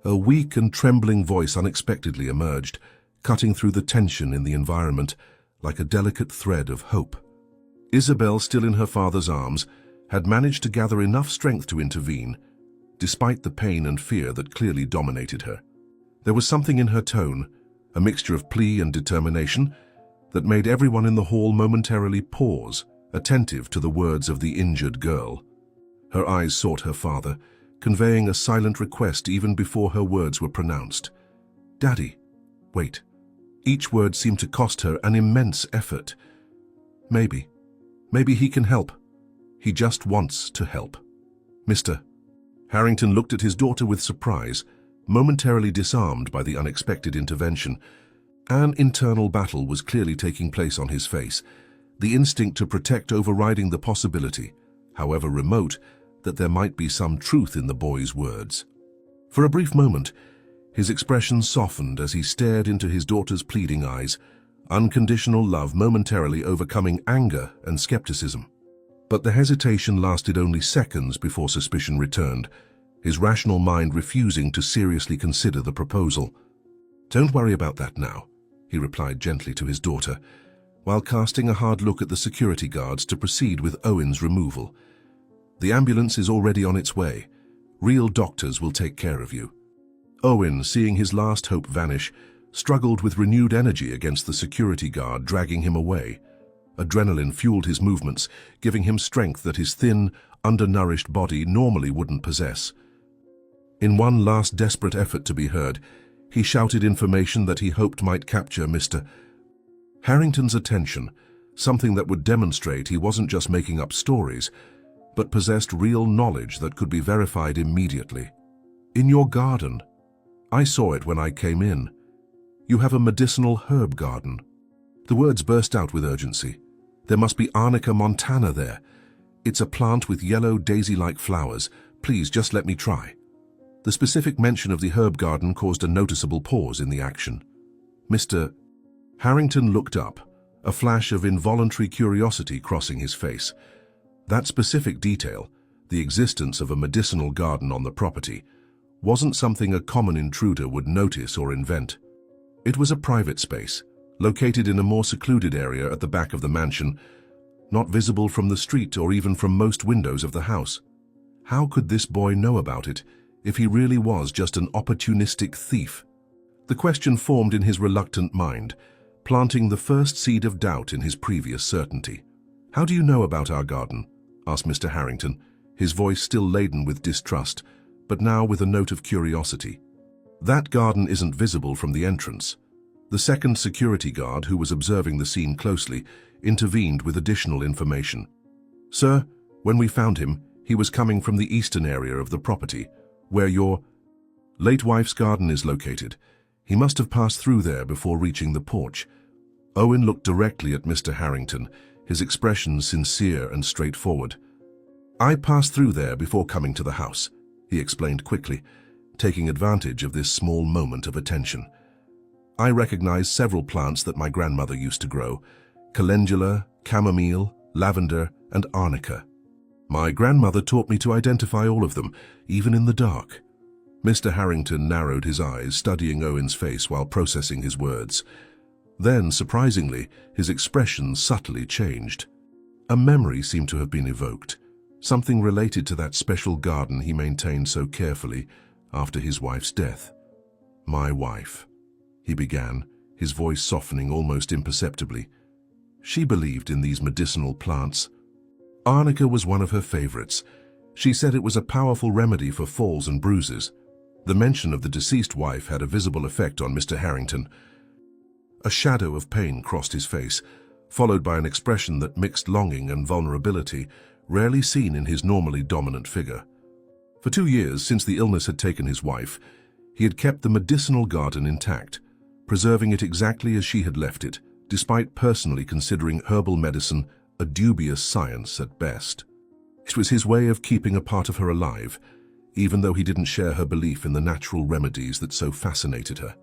A weak and trembling voice unexpectedly emerged, cutting through the tension in the environment like a delicate thread of hope. Isabel, still in her father's arms, had managed to gather enough strength to intervene, despite the pain and fear that clearly dominated her. There was something in her tone, a mixture of plea and determination, that made everyone in the hall momentarily pause, attentive to the words of the injured girl. Her eyes sought her father, conveying a silent request even before her words were pronounced. "Daddy, wait." Each word seemed to cost her an immense effort. Maybe he can help. He just wants to help." "Mr." Harrington looked at his daughter with surprise, momentarily disarmed by the unexpected intervention. An internal battle was clearly taking place on his face, the instinct to protect overriding the possibility, however remote, that there might be some truth in the boy's words. For a brief moment, his expression softened as he stared into his daughter's pleading eyes, unconditional love momentarily overcoming anger and skepticism. But the hesitation lasted only seconds before suspicion returned, his rational mind refusing to seriously consider the proposal. "Don't worry about that now," he replied gently to his daughter, while casting a hard look at the security guards to proceed with Owen's removal. "The ambulance is already on its way. Real doctors will take care of you." Owen, seeing his last hope vanish, struggled with renewed energy against the security guard dragging him away. Adrenaline fueled his movements, giving him strength that his thin, undernourished body normally wouldn't possess. In one last desperate effort to be heard, he shouted information that he hoped might capture Mr. Harrington's attention, something that would demonstrate he wasn't just making up stories, but possessed real knowledge that could be verified immediately. "In your garden. I saw it when I came in. You have a medicinal herb garden." The words burst out with urgency. "There must be Arnica montana there. It's a plant with yellow daisy-like flowers. Please, just let me try." The specific mention of the herb garden caused a noticeable pause in the action. Mr. Harrington looked up, a flash of involuntary curiosity crossing his face. That specific detail, the existence of a medicinal garden on the property, wasn't something a common intruder would notice or invent. It was a private space, located in a more secluded area at the back of the mansion, not visible from the street or even from most windows of the house. How could this boy know about it if he really was just an opportunistic thief? The question formed in his reluctant mind, planting the first seed of doubt in his previous certainty. "How do you know about our garden?" asked Mr. Harrington, his voice still laden with distrust, but now with a note of curiosity. "That garden isn't visible from the entrance." The second security guard, who was observing the scene closely, intervened with additional information. "Sir, when we found him, He was coming from the eastern area of the property, where your late wife's garden is located. He must have passed through there before reaching the porch. Owen looked directly at Mr. Harrington, his expression sincere and straightforward. I passed through there before coming to the house, he explained quickly, taking advantage of this small moment of attention. I recognized several plants that my grandmother used to grow: calendula, chamomile, lavender, and arnica. My grandmother taught me to identify all of them, even in the dark. Mr. Harrington narrowed his eyes, studying Owen's face while processing his words. Then, surprisingly, his expression subtly changed. A memory seemed to have been evoked, something related to that special garden he maintained so carefully after his wife's death. My wife, he began, his voice softening almost imperceptibly. She believed in these medicinal plants. Arnica was one of her favorites. She said it was a powerful remedy for falls and bruises. The mention of the deceased wife had a visible effect on Mr. Harrington. A shadow of pain crossed his face, followed by an expression that mixed longing and vulnerability, rarely seen in his normally dominant figure. For 2 years since the illness had taken his wife, he had kept the medicinal garden intact, preserving it exactly as she had left it, despite personally considering herbal medicine a dubious science at best. It was his way of keeping a part of her alive, even though he didn't share her belief in the natural remedies that so fascinated her.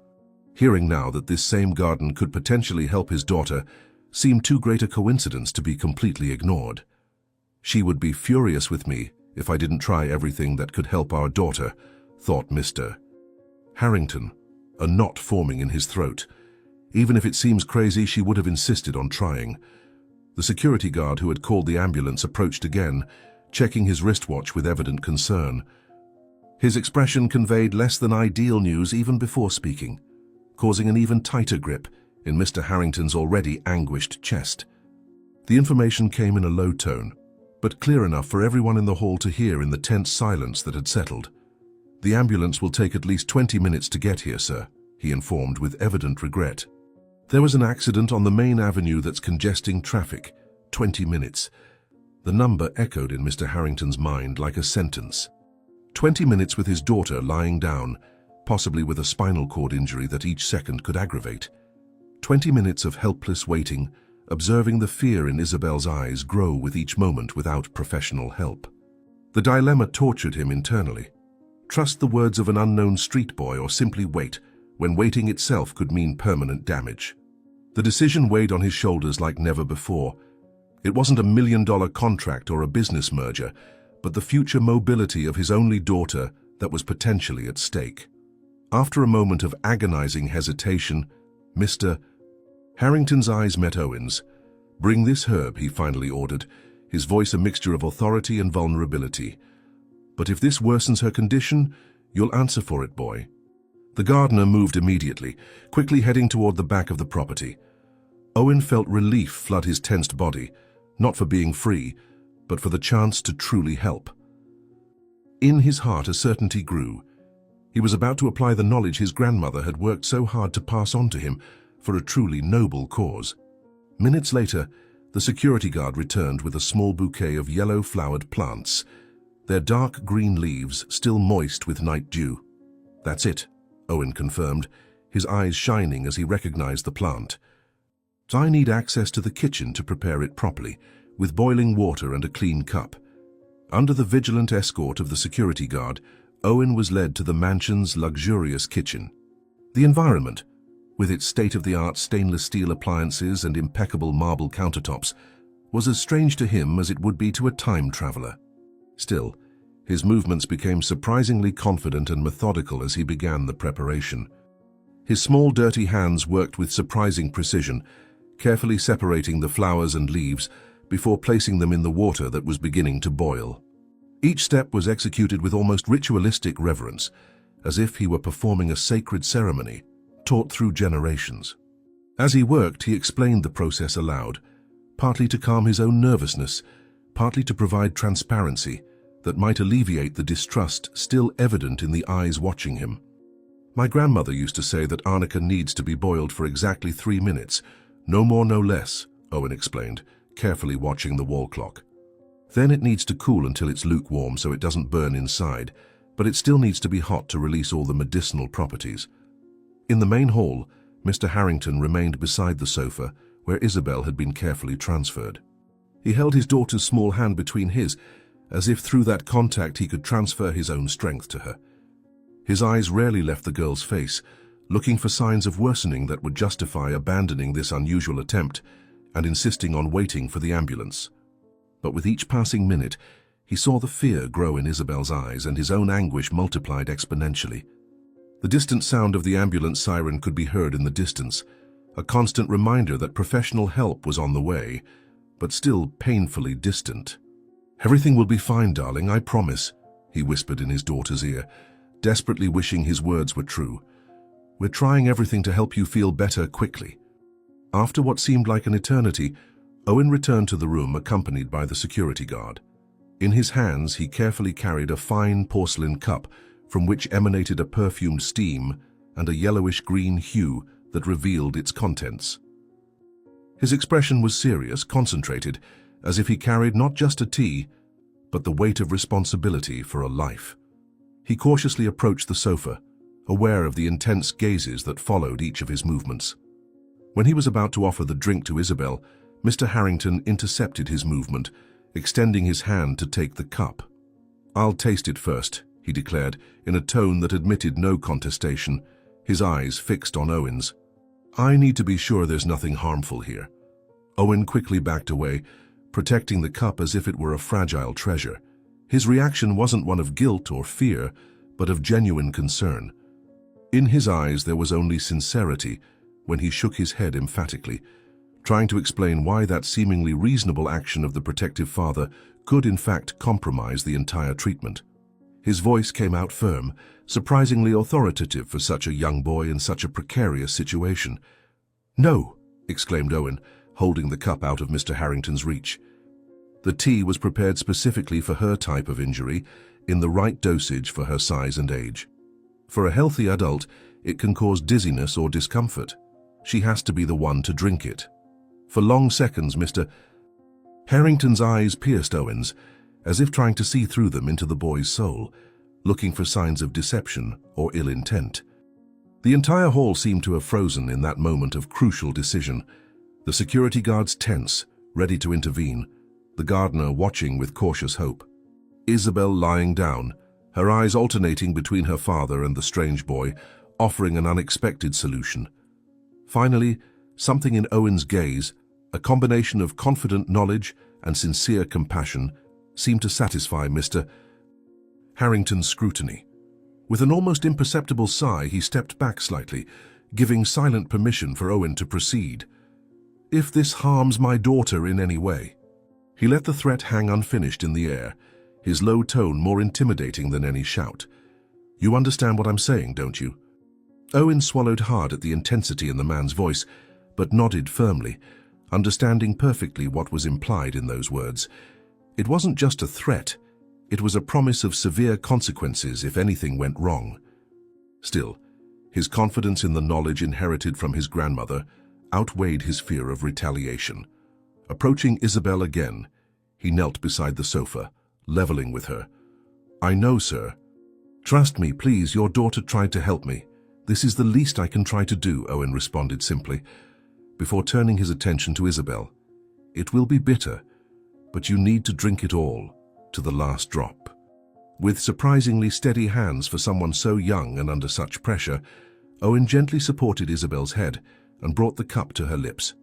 Hearing now that this same garden could potentially help his daughter seemed too great a coincidence to be completely ignored. She would be furious with me if I didn't try everything that could help our daughter, thought Mr. Harrington, a knot forming in his throat. Even if it seems crazy, she would have insisted on trying. The security guard who had called the ambulance approached again, checking his wristwatch with evident concern. His expression conveyed less than ideal news even before speaking, causing an even tighter grip in Mr. Harrington's already anguished chest. The information came in a low tone, but clear enough for everyone in the hall to hear in the tense silence that had settled. The ambulance will take at least 20 minutes to get here, sir, he informed with evident regret. There was an accident on the main avenue that's congesting traffic. 20 minutes. The number echoed in Mr. Harrington's mind like a sentence. 20 minutes with his daughter lying down, possibly with a spinal cord injury that each second could aggravate. 20 minutes of helpless waiting, observing the fear in Isabel's eyes grow with each moment without professional help. The dilemma tortured him internally. Trust the words of an unknown street boy or simply wait, when waiting itself could mean permanent damage. The decision weighed on his shoulders like never before. It wasn't a $1 million contract or a business merger, but the future mobility of his only daughter that was potentially at stake. After a moment of agonizing hesitation, Mr. Harrington's eyes met Owen's. "Bring this herb," he finally ordered, his voice a mixture of authority and vulnerability. "But if this worsens her condition, you'll answer for it, boy." The gardener moved immediately, quickly heading toward the back of the property. Owen felt relief flood his tensed body, not for being free, but for the chance to truly help. In his heart, a certainty grew. He was about to apply the knowledge his grandmother had worked so hard to pass on to him for a truly noble cause. Minutes later, the security guard returned with a small bouquet of yellow-flowered plants, their dark green leaves still moist with night dew. "That's it," Owen confirmed, his eyes shining as he recognized the plant. "I need access to the kitchen to prepare it properly, with boiling water and a clean cup." Under the vigilant escort of the security guard, Owen was led to the mansion's luxurious kitchen. The environment, with its state-of-the-art stainless steel appliances and impeccable marble countertops, was as strange to him as it would be to a time traveler. Still, his movements became surprisingly confident and methodical as he began the preparation. His small, dirty hands worked with surprising precision, carefully separating the flowers and leaves before placing them in the water that was beginning to boil. Each step was executed with almost ritualistic reverence, as if he were performing a sacred ceremony, taught through generations. As he worked, he explained the process aloud, partly to calm his own nervousness, partly to provide transparency that might alleviate the distrust still evident in the eyes watching him. "My grandmother used to say that arnica needs to be boiled for exactly 3 minutes, no more, no less," Owen explained, carefully watching the wall clock. Then it needs to cool until it's lukewarm so it doesn't burn inside, but it still needs to be hot to release all the medicinal properties. In the main hall, Mr. Harrington remained beside the sofa where Isabel had been carefully transferred. He held his daughter's small hand between his, as if through that contact he could transfer his own strength to her. His eyes rarely left the girl's face, looking for signs of worsening that would justify abandoning this unusual attempt and insisting on waiting for the ambulance. But with each passing minute, he saw the fear grow in Isabel's eyes and his own anguish multiplied exponentially. The distant sound of the ambulance siren could be heard in the distance, a constant reminder that professional help was on the way, but still painfully distant. "Everything will be fine, darling, I promise," he whispered in his daughter's ear, desperately wishing his words were true. "We're trying everything to help you feel better quickly." After what seemed like an eternity, Owen returned to the room accompanied by the security guard. In his hands, he carefully carried a fine porcelain cup from which emanated a perfumed steam and a yellowish-green hue that revealed its contents. His expression was serious, concentrated, as if he carried not just a tea, but the weight of responsibility for a life. He cautiously approached the sofa, aware of the intense gazes that followed each of his movements. When he was about to offer the drink to Isabel, Mr. Harrington intercepted his movement, extending his hand to take the cup. "I'll taste it first," he declared, in a tone that admitted no contestation, his eyes fixed on Owen's. "I need to be sure there's nothing harmful here." Owen quickly backed away, protecting the cup as if it were a fragile treasure. His reaction wasn't one of guilt or fear, but of genuine concern. In his eyes there was only sincerity when he shook his head emphatically, trying to explain why that seemingly reasonable action of the protective father could in fact compromise the entire treatment. His voice came out firm, surprisingly authoritative for such a young boy in such a precarious situation. "No!" exclaimed Owen, holding the cup out of Mr. Harrington's reach. The tea was prepared specifically for her type of injury, in the right dosage for her size and age. For a healthy adult, it can cause dizziness or discomfort. She has to be the one to drink it. For long seconds, Mr. Harrington's eyes pierced Owen's, as if trying to see through them into the boy's soul, looking for signs of deception or ill intent. The entire hall seemed to have frozen in that moment of crucial decision. The security guards tense, ready to intervene, the gardener watching with cautious hope. Isabel lying down, her eyes alternating between her father and the strange boy, offering an unexpected solution. Finally, something in Owen's gaze, a combination of confident knowledge and sincere compassion, seemed to satisfy Mr. Harrington's scrutiny. With an almost imperceptible sigh, he stepped back slightly, giving silent permission for Owen to proceed. "If this harms my daughter in any way." He let the threat hang unfinished in the air, his low tone more intimidating than any shout. "You understand what I'm saying, don't you?" Owen swallowed hard at the intensity in the man's voice, but nodded firmly, understanding perfectly what was implied in those words. It wasn't just a threat, it was a promise of severe consequences if anything went wrong. Still, his confidence in the knowledge inherited from his grandmother outweighed his fear of retaliation. Approaching Isabel again, he knelt beside the sofa, leveling with her. "I know, sir. Trust me, please, your daughter tried to help me. This is the least I can try to do," Owen responded simply, before turning his attention to Isabel. "It will be bitter, but you need to drink it all, to the last drop." With surprisingly steady hands for someone so young and under such pressure, Owen gently supported Isabel's head and brought the cup to her lips.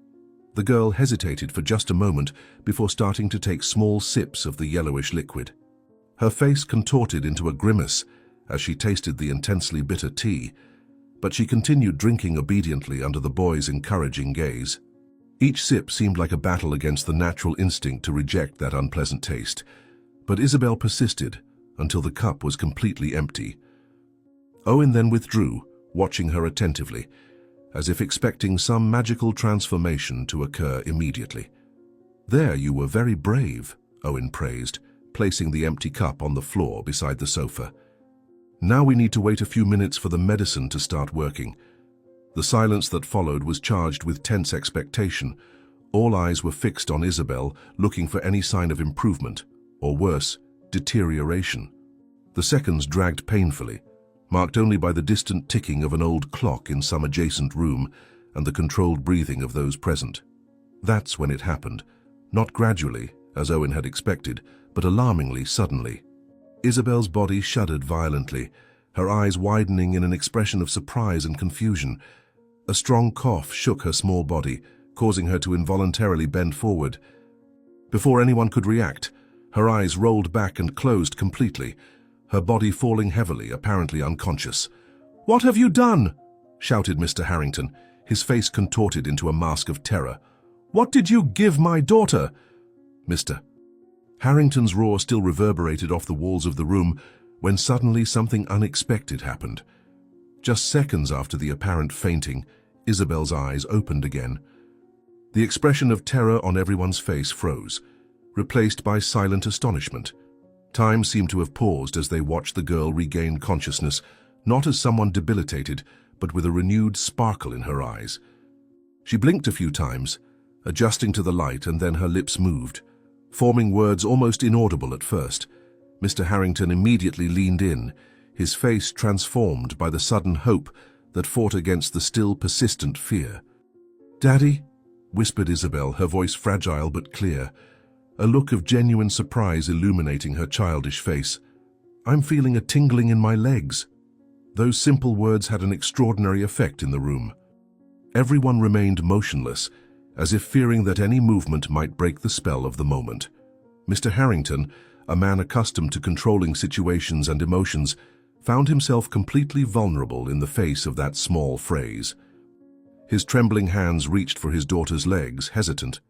The girl hesitated for just a moment before starting to take small sips of the yellowish liquid. Her face contorted into a grimace as she tasted the intensely bitter tea, but she continued drinking obediently under the boy's encouraging gaze. Each sip seemed like a battle against the natural instinct to reject that unpleasant taste, but Isabel persisted until the cup was completely empty. Owen then withdrew, watching her attentively, as if expecting some magical transformation to occur immediately. "There, you were very brave," Owen praised, placing the empty cup on the floor beside the sofa. "Now we need to wait a few minutes for the medicine to start working." The silence that followed was charged with tense expectation. All eyes were fixed on Isabel, looking for any sign of improvement, or worse, deterioration. The seconds dragged painfully, marked only by the distant ticking of an old clock in some adjacent room and the controlled breathing of those present. That's when it happened, not gradually, as Owen had expected, but alarmingly suddenly. Isabel's body shuddered violently, her eyes widening in an expression of surprise and confusion. A strong cough shook her small body, causing her to involuntarily bend forward. Before anyone could react, her eyes rolled back and closed completely, her body falling heavily, apparently unconscious. "What have you done?" shouted Mr. Harrington, his face contorted into a mask of terror. "What did you give my daughter?" Mr. Harrington's roar still reverberated off the walls of the room when suddenly something unexpected happened. Just seconds after the apparent fainting, Isabel's eyes opened again. The expression of terror on everyone's face froze, replaced by silent astonishment. Time seemed to have paused as they watched the girl regain consciousness, not as someone debilitated, but with a renewed sparkle in her eyes. She blinked a few times, adjusting to the light, and then her lips moved, forming words almost inaudible at first. Mr. Harrington immediately leaned in, his face transformed by the sudden hope that fought against the still persistent fear. "Daddy," whispered Isabel, her voice fragile but clear, a look of genuine surprise illuminating her childish face. "I'm feeling a tingling in my legs." Those simple words had an extraordinary effect in the room. Everyone remained motionless, as if fearing that any movement might break the spell of the moment. Mr. Harrington, a man accustomed to controlling situations and emotions, found himself completely vulnerable in the face of that small phrase. His trembling hands reached for his daughter's legs, hesitant.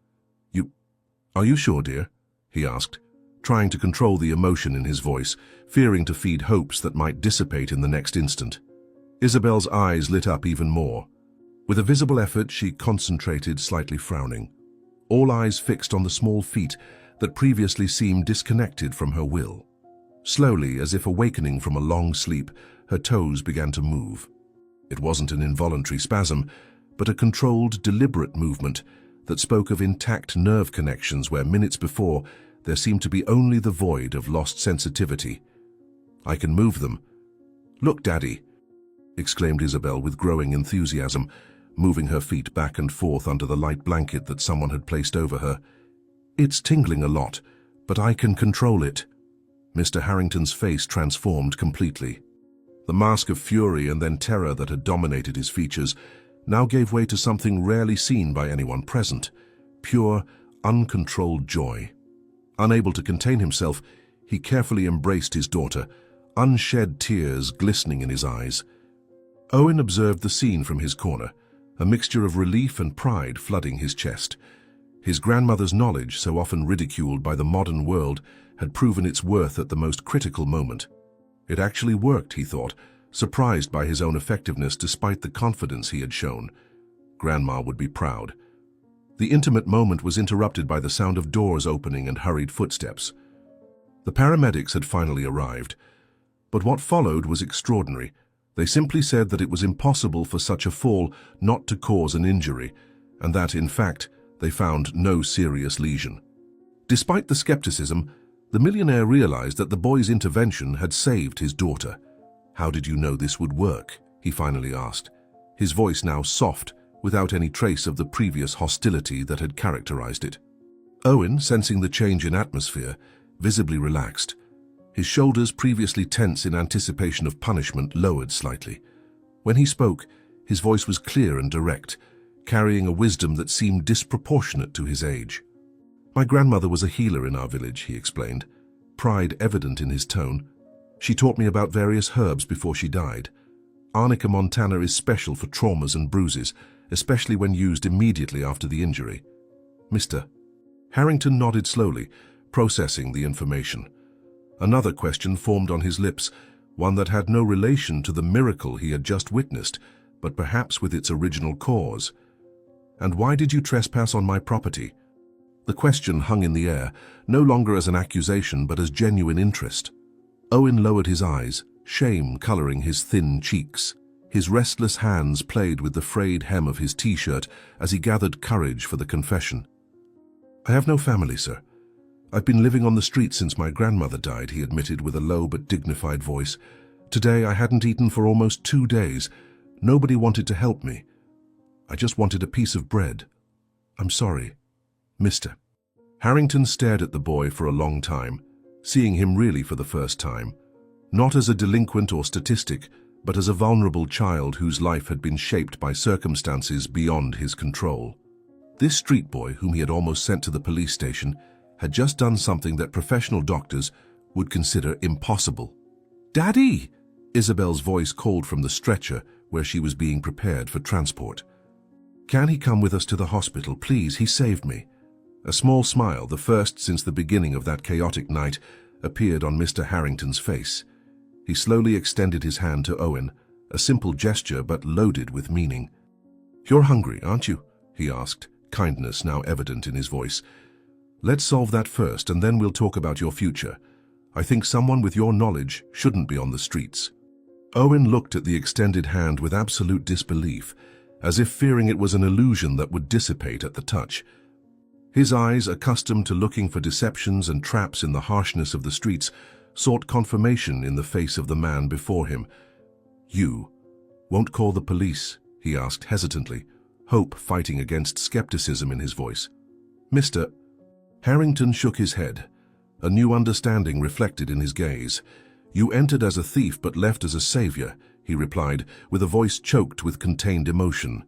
Are you sure, dear?" he asked, trying to control the emotion in his voice, fearing to feed hopes that might dissipate in the next instant. Isabel's eyes lit up even more. With a visible effort, she concentrated, slightly frowning, all eyes fixed on the small feet that previously seemed disconnected from her will. Slowly, as if awakening from a long sleep, her toes began to move. It wasn't an involuntary spasm, but a controlled, deliberate movement that spoke of intact nerve connections where minutes before there seemed to be only the void of lost sensitivity. "I can move them." "Look, Daddy," exclaimed Isabel with growing enthusiasm, moving her feet back and forth under the light blanket that someone had placed over her. "It's tingling a lot, but I can control it." Mr. Harrington's face transformed completely. The mask of fury and then terror that had dominated his features now gave way to something rarely seen by anyone present: pure, uncontrolled joy. Unable to contain himself, he carefully embraced his daughter, unshed tears glistening in his eyes. Owen observed the scene from his corner, a mixture of relief and pride flooding his chest. His grandmother's knowledge, so often ridiculed by the modern world, had proven its worth at the most critical moment. It actually worked, he thought, surprised by his own effectiveness despite the confidence he had shown. Grandma would be proud. The intimate moment was interrupted by the sound of doors opening and hurried footsteps. The paramedics had finally arrived, but what followed was extraordinary. They simply said that it was impossible for such a fall not to cause an injury, and that, in fact, they found no serious lesion. Despite the skepticism, the millionaire realized that the boy's intervention had saved his daughter. "How did you know this would work?" he finally asked, his voice now soft, without any trace of the previous hostility that had characterized it. Owen, sensing the change in atmosphere, visibly relaxed. His shoulders, previously tense in anticipation of punishment, lowered slightly. When he spoke, his voice was clear and direct, carrying a wisdom that seemed disproportionate to his age. "My grandmother was a healer in our village," he explained, pride evident in his tone. "She taught me about various herbs before she died. Arnica montana is special for traumas and bruises, especially when used immediately after the injury." Mr. Harrington nodded slowly, processing the information. Another question formed on his lips, one that had no relation to the miracle he had just witnessed, but perhaps with its original cause. "And why did you trespass on my property?" The question hung in the air, no longer as an accusation but as genuine interest. Owen lowered his eyes, shame coloring his thin cheeks. His restless hands played with the frayed hem of his t-shirt as he gathered courage for the confession. "I have no family, sir. "I've been living on the street since my grandmother died," he admitted with a low but dignified voice. "Today I hadn't eaten for almost 2 days. Nobody wanted to help me. I just wanted a piece of bread. I'm sorry, mister." Harrington stared at the boy for a long time, seeing him really for the first time, not as a delinquent or statistic, but as a vulnerable child whose life had been shaped by circumstances beyond his control. This street boy, whom he had almost sent to the police station, had just done something that professional doctors would consider impossible. "Daddy!" Isabel's voice called from the stretcher where she was being prepared for transport. "Can he come with us to the hospital, please? He saved me." A small smile, the first since the beginning of that chaotic night, appeared on Mr. Harrington's face. He slowly extended his hand to Owen, a simple gesture but loaded with meaning. "You're hungry, aren't you?" he asked, kindness now evident in his voice. "Let's solve that first, and then we'll talk about your future. I think someone with your knowledge shouldn't be on the streets." Owen looked at the extended hand with absolute disbelief, as if fearing it was an illusion that would dissipate at the touch. His eyes, accustomed to looking for deceptions and traps in the harshness of the streets, sought confirmation in the face of the man before him. "You won't call the police?" he asked hesitantly, hope fighting against skepticism in his voice. "Mr. Harrington shook his head, a new understanding reflected in his gaze. "You entered as a thief but left as a savior," he replied, with a voice choked with contained emotion.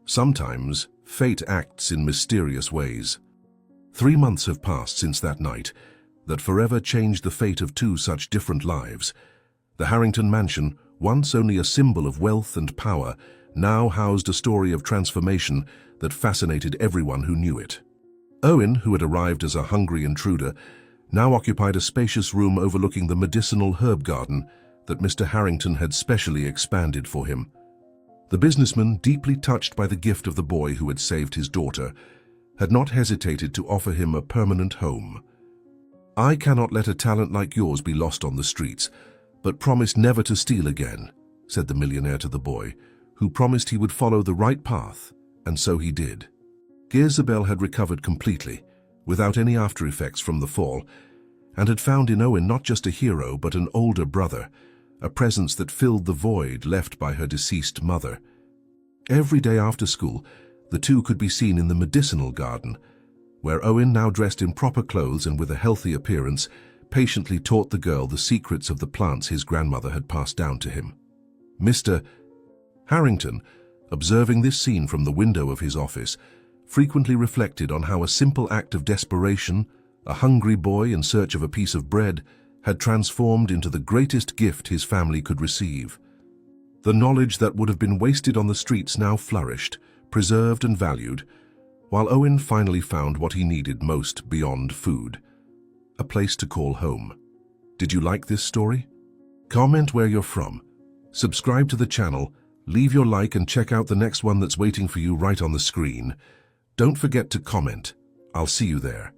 "Sometimes fate acts in mysterious ways. 3 months have passed since that night that forever changed the fate of 2 such different lives. The Harrington mansion, once only a symbol of wealth and power, now housed a story of transformation that fascinated everyone who knew it. Owen, who had arrived as a hungry intruder, now occupied a spacious room overlooking the medicinal herb garden that Mr. Harrington had specially expanded for him. The businessman, deeply touched by the gift of the boy who had saved his daughter, had not hesitated to offer him a permanent home. "I cannot let a talent like yours be lost on the streets, but promise never to steal again," said the millionaire to the boy, who promised he would follow the right path, and so he did. Isabel had recovered completely, without any after-effects from the fall, and had found in Owen not just a hero but an older brother, a presence that filled the void left by her deceased mother. Every day after school, the two could be seen in the medicinal garden, where Owen, now dressed in proper clothes and with a healthy appearance, patiently taught the girl the secrets of the plants his grandmother had passed down to him. Mr. Harrington, observing this scene from the window of his office, frequently reflected on how a simple act of desperation, a hungry boy in search of a piece of bread, had transformed into the greatest gift his family could receive. The knowledge that would have been wasted on the streets now flourished, preserved and valued, while Owen finally found what he needed most beyond food: a place to call home. Did you like this story? Comment where you're from, subscribe to the channel, leave your like and check out the next one that's waiting for you right on the screen. Don't forget to comment. I'll see you there.